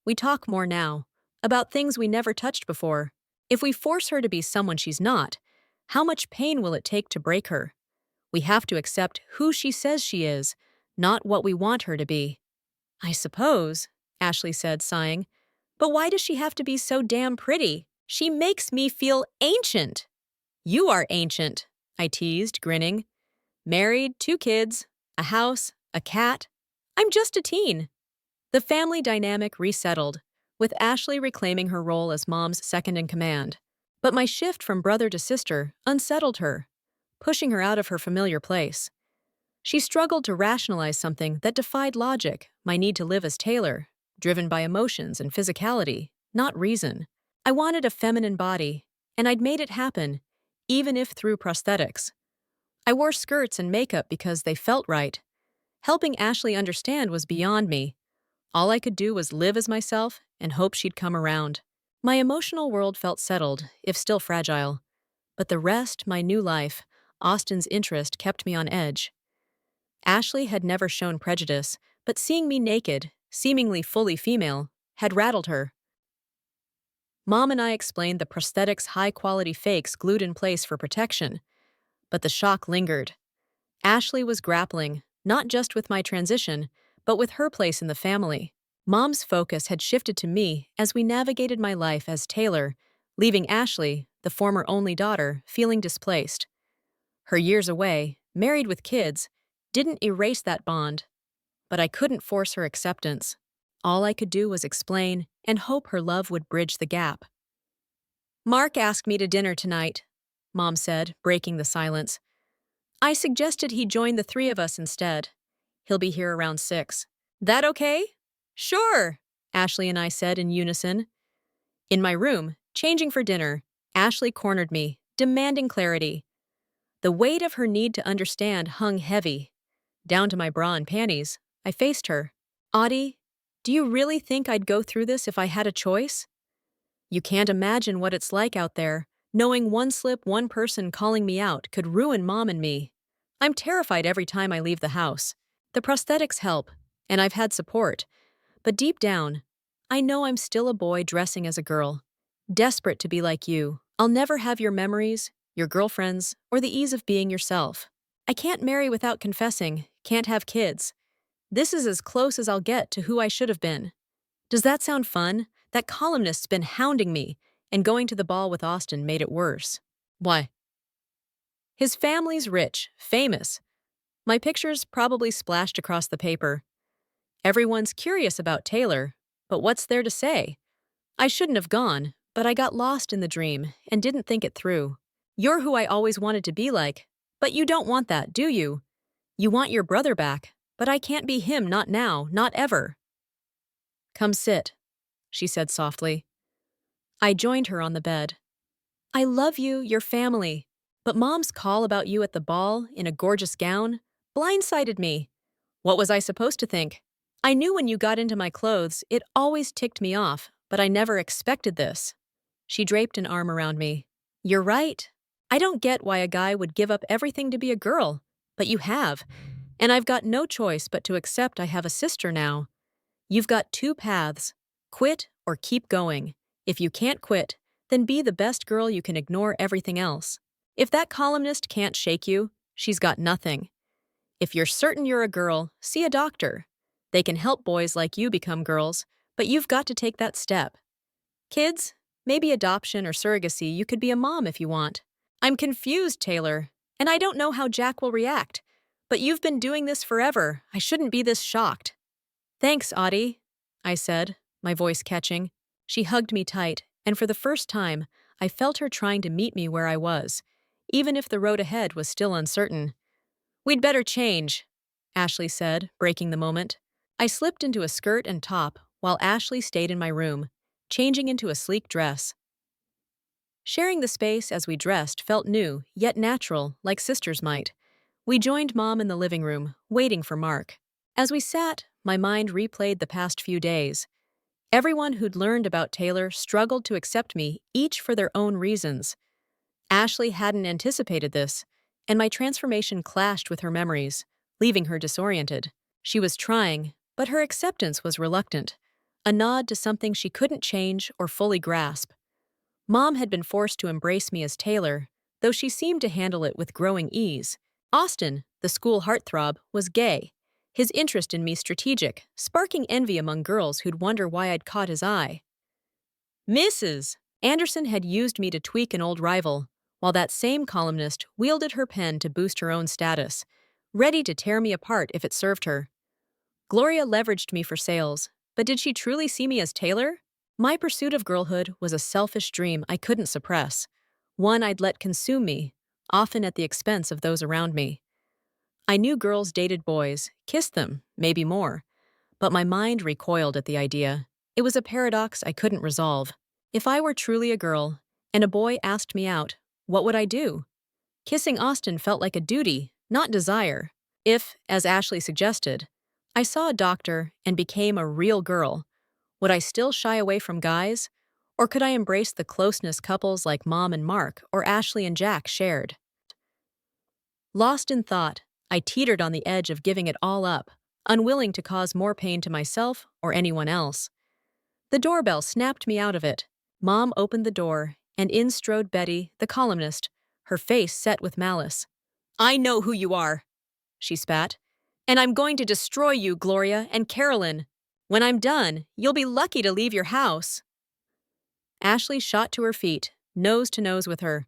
We talk more now, about things we never touched before. If we force her to be someone she's not, how much pain will it take to break her? We have to accept who she says she is, not what we want her to be." "I suppose," Ashley said, sighing. "But why does she have to be so damn pretty? She makes me feel ancient." "You are ancient," I teased, grinning. "Married, 2 kids, a house, a cat. I'm just a teen." The family dynamic resettled, with Ashley reclaiming her role as Mom's second-in-command. But my shift from brother to sister unsettled her, pushing her out of her familiar place. She struggled to rationalize something that defied logic, my need to live as Taylor, driven by emotions and physicality, not reason. I wanted a feminine body, and I'd made it happen, even if through prosthetics. I wore skirts and makeup because they felt right. Helping Ashley understand was beyond me. All I could do was live as myself and hope she'd come around. My emotional world felt settled, if still fragile. But the rest, my new life, Austin's interest kept me on edge. Ashley had never shown prejudice, but seeing me naked, seemingly fully female, had rattled her. Mom and I explained the prosthetics high-quality fakes glued in place for protection, but the shock lingered. Ashley was grappling, not just with my transition, but with her place in the family. Mom's focus had shifted to me as we navigated my life as Taylor, leaving Ashley, the former only daughter, feeling displaced. Her years away, married with kids, didn't erase that bond, but I couldn't force her acceptance. All I could do was explain and hope her love would bridge the gap. "Mark asked me to dinner tonight," Mom said, breaking the silence. "I suggested he join the three of us instead. He'll be here around 6. That okay?" "Sure," Ashley and I said in unison. In my room, changing for dinner, Ashley cornered me, demanding clarity. The weight of her need to understand hung heavy. Down to my bra and panties, I faced her. "Audie, do you really think I'd go through this if I had a choice? You can't imagine what it's like out there, knowing one slip, one person calling me out could ruin Mom and me. I'm terrified every time I leave the house. The prosthetics help, and I've had support. But deep down, I know I'm still a boy dressing as a girl. Desperate to be like you. I'll never have your memories, your girlfriends, or the ease of being yourself. I can't marry without confessing, can't have kids. This is as close as I'll get to who I should have been. Does that sound fun? That columnist's been hounding me, and going to the ball with Austin made it worse." "Why?" "His family's rich, famous. My pictures probably splashed across the paper. Everyone's curious about Taylor, but what's there to say? I shouldn't have gone, but I got lost in the dream and didn't think it through. You're who I always wanted to be like, but you don't want that, do you? You want your brother back, but I can't be him, not now, not ever." "Come sit," she said softly. I joined her on the bed. "I love you, your family, but Mom's call about you at the ball in a gorgeous gown blindsided me. What was I supposed to think? I knew when you got into my clothes, it always ticked me off, but I never expected this." She draped an arm around me. "You're right. I don't get why a guy would give up everything to be a girl, but you have, and I've got no choice but to accept I have a sister now. You've got two paths: quit or keep going. If you can't quit, then be the best girl you can ignore everything else. If that columnist can't shake you, she's got nothing. If you're certain you're a girl, see a doctor. They can help boys like you become girls, but you've got to take that step. Kids? Maybe adoption or surrogacy, you could be a mom if you want. I'm confused, Taylor, and I don't know how Jack will react. But you've been doing this forever. I shouldn't be this shocked." "Thanks, Audie," I said, my voice catching. She hugged me tight, and for the first time, I felt her trying to meet me where I was, even if the road ahead was still uncertain. "We'd better change," Ashley said, breaking the moment. I slipped into a skirt and top, while Ashley stayed in my room, changing into a sleek dress. Sharing the space as we dressed felt new, yet natural, like sisters might. We joined Mom in the living room, waiting for Mark. As we sat, my mind replayed the past few days. Everyone who'd learned about Taylor struggled to accept me, each for their own reasons. Ashley hadn't anticipated this, and my transformation clashed with her memories, leaving her disoriented. She was trying, but her acceptance was reluctant, a nod to something she couldn't change or fully grasp. Mom had been forced to embrace me as Taylor, though she seemed to handle it with growing ease. Austin, the school heartthrob, was gay, his interest in me strategic, sparking envy among girls who'd wonder why I'd caught his eye. Mrs. Anderson had used me to tweak an old rival, while that same columnist wielded her pen to boost her own status, ready to tear me apart if it served her. Gloria leveraged me for sales, but did she truly see me as Taylor? My pursuit of girlhood was a selfish dream I couldn't suppress, one I'd let consume me, often at the expense of those around me. I knew girls dated boys, kissed them, maybe more, but my mind recoiled at the idea. It was a paradox I couldn't resolve. If I were truly a girl, and a boy asked me out, what would I do? Kissing Austin felt like a duty, not desire. If, as Ashley suggested, I saw a doctor and became a real girl. Would I still shy away from guys? Or could I embrace the closeness couples like Mom and Mark or Ashley and Jack shared? Lost in thought, I teetered on the edge of giving it all up, unwilling to cause more pain to myself or anyone else. The doorbell snapped me out of it. Mom opened the door, and in strode Betty, the columnist, her face set with malice. "I know who you are," she spat, "and I'm going to destroy you, Gloria and Carolyn. When I'm done, you'll be lucky to leave your house." Ashley shot to her feet, nose to nose with her.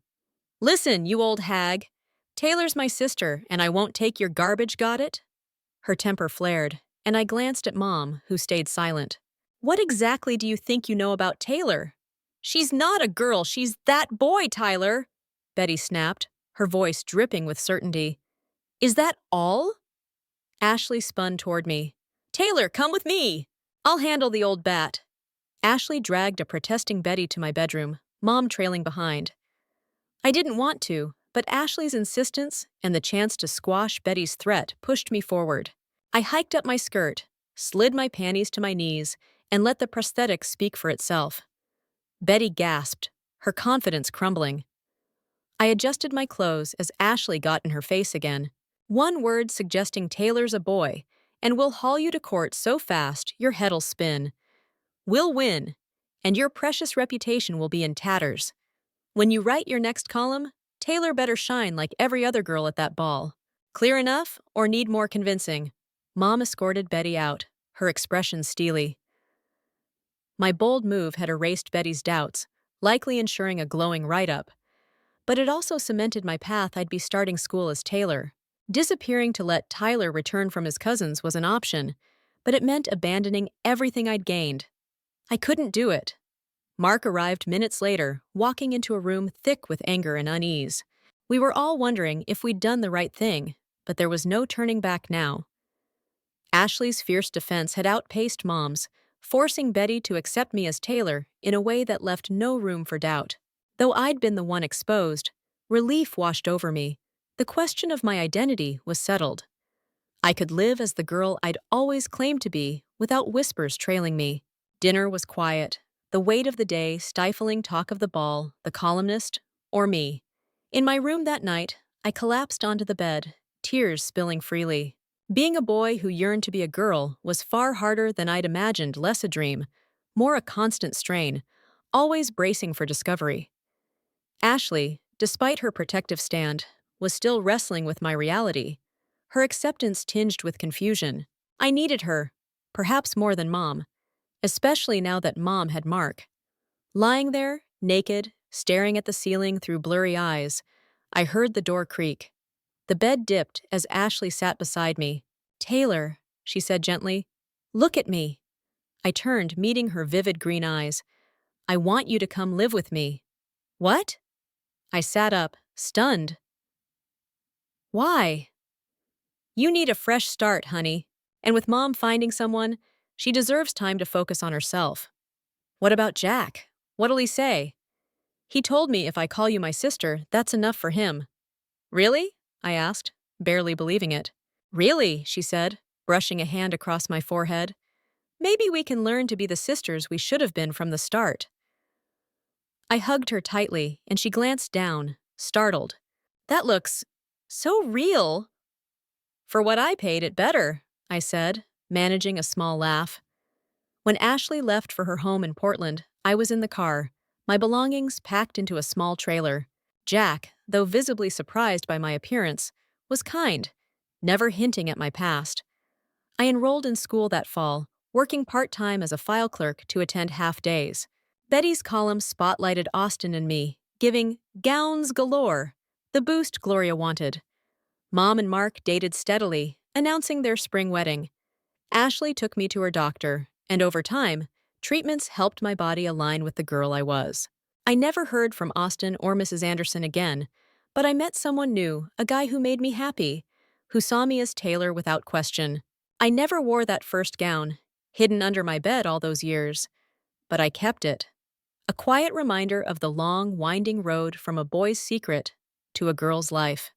"Listen, you old hag. Taylor's my sister, and I won't take your garbage, got it?" Her temper flared, and I glanced at Mom, who stayed silent. "What exactly do you think you know about Taylor?" "She's not a girl, she's that boy, Tyler," Betty snapped, her voice dripping with certainty. "Is that all?" Ashley spun toward me. "Taylor, come with me. I'll handle the old bat." Ashley dragged a protesting Betty to my bedroom, Mom trailing behind. I didn't want to, but Ashley's insistence and the chance to squash Betty's threat pushed me forward. I hiked up my skirt, slid my panties to my knees, and let the prosthetic speak for itself. Betty gasped, her confidence crumbling. I adjusted my clothes as Ashley got in her face again. "One word suggesting Taylor's a boy, and we'll haul you to court so fast your head'll spin. We'll win, and your precious reputation will be in tatters. When you write your next column, Taylor better shine like every other girl at that ball. Clear enough, or need more convincing?" Mom escorted Betty out, her expression steely. My bold move had erased Betty's doubts, likely ensuring a glowing write-up. But it also cemented my path I'd be starting school as Taylor. Disappearing to let Tyler return from his cousins was an option, but it meant abandoning everything I'd gained. I couldn't do it. Mark arrived minutes later, walking into a room thick with anger and unease. We were all wondering if we'd done the right thing, but there was no turning back now. Ashley's fierce defense had outpaced Mom's, forcing Betty to accept me as Taylor in a way that left no room for doubt. Though I'd been the one exposed, relief washed over me. The question of my identity was settled. I could live as the girl I'd always claimed to be without whispers trailing me. Dinner was quiet, the weight of the day stifling talk of the ball, the columnist, or me. In my room that night, I collapsed onto the bed, tears spilling freely. Being a boy who yearned to be a girl was far harder than I'd imagined, less a dream, more a constant strain, always bracing for discovery. Ashley, despite her protective stand, was still wrestling with my reality, her acceptance tinged with confusion. I needed her, perhaps more than Mom, especially now that Mom had Mark. Lying there, naked, staring at the ceiling through blurry eyes, I heard the door creak. The bed dipped as Ashley sat beside me. "Taylor," she said gently, "look at me." I turned, meeting her vivid green eyes. "I want you to come live with me." "What?" I sat up, stunned. "Why?" "You need a fresh start, honey. And with Mom finding someone, she deserves time to focus on herself." "What about Jack? What'll he say?" "He told me if I call you my sister, that's enough for him." "Really?" I asked, barely believing it. "Really," she said, brushing a hand across my forehead. "Maybe we can learn to be the sisters we should have been from the start." I hugged her tightly, and she glanced down, startled. "That looks so real." "For what I paid it better," I said, managing a small laugh. When Ashley left for her home in Portland, I was in the car, my belongings packed into a small trailer. Jack, though visibly surprised by my appearance, was kind, never hinting at my past. I enrolled in school that fall, working part-time as a file clerk to attend half-days. Betty's column spotlighted Austin and me, giving "gowns galore," the boost Gloria wanted. Mom and Mark dated steadily, announcing their spring wedding. Ashley took me to her doctor, and over time, treatments helped my body align with the girl I was. I never heard from Austin or Mrs. Anderson again, but I met someone new, a guy who made me happy, who saw me as Taylor without question. I never wore that first gown, hidden under my bed all those years, but I kept it. A quiet reminder of the long, winding road from a boy's secret to a girl's life.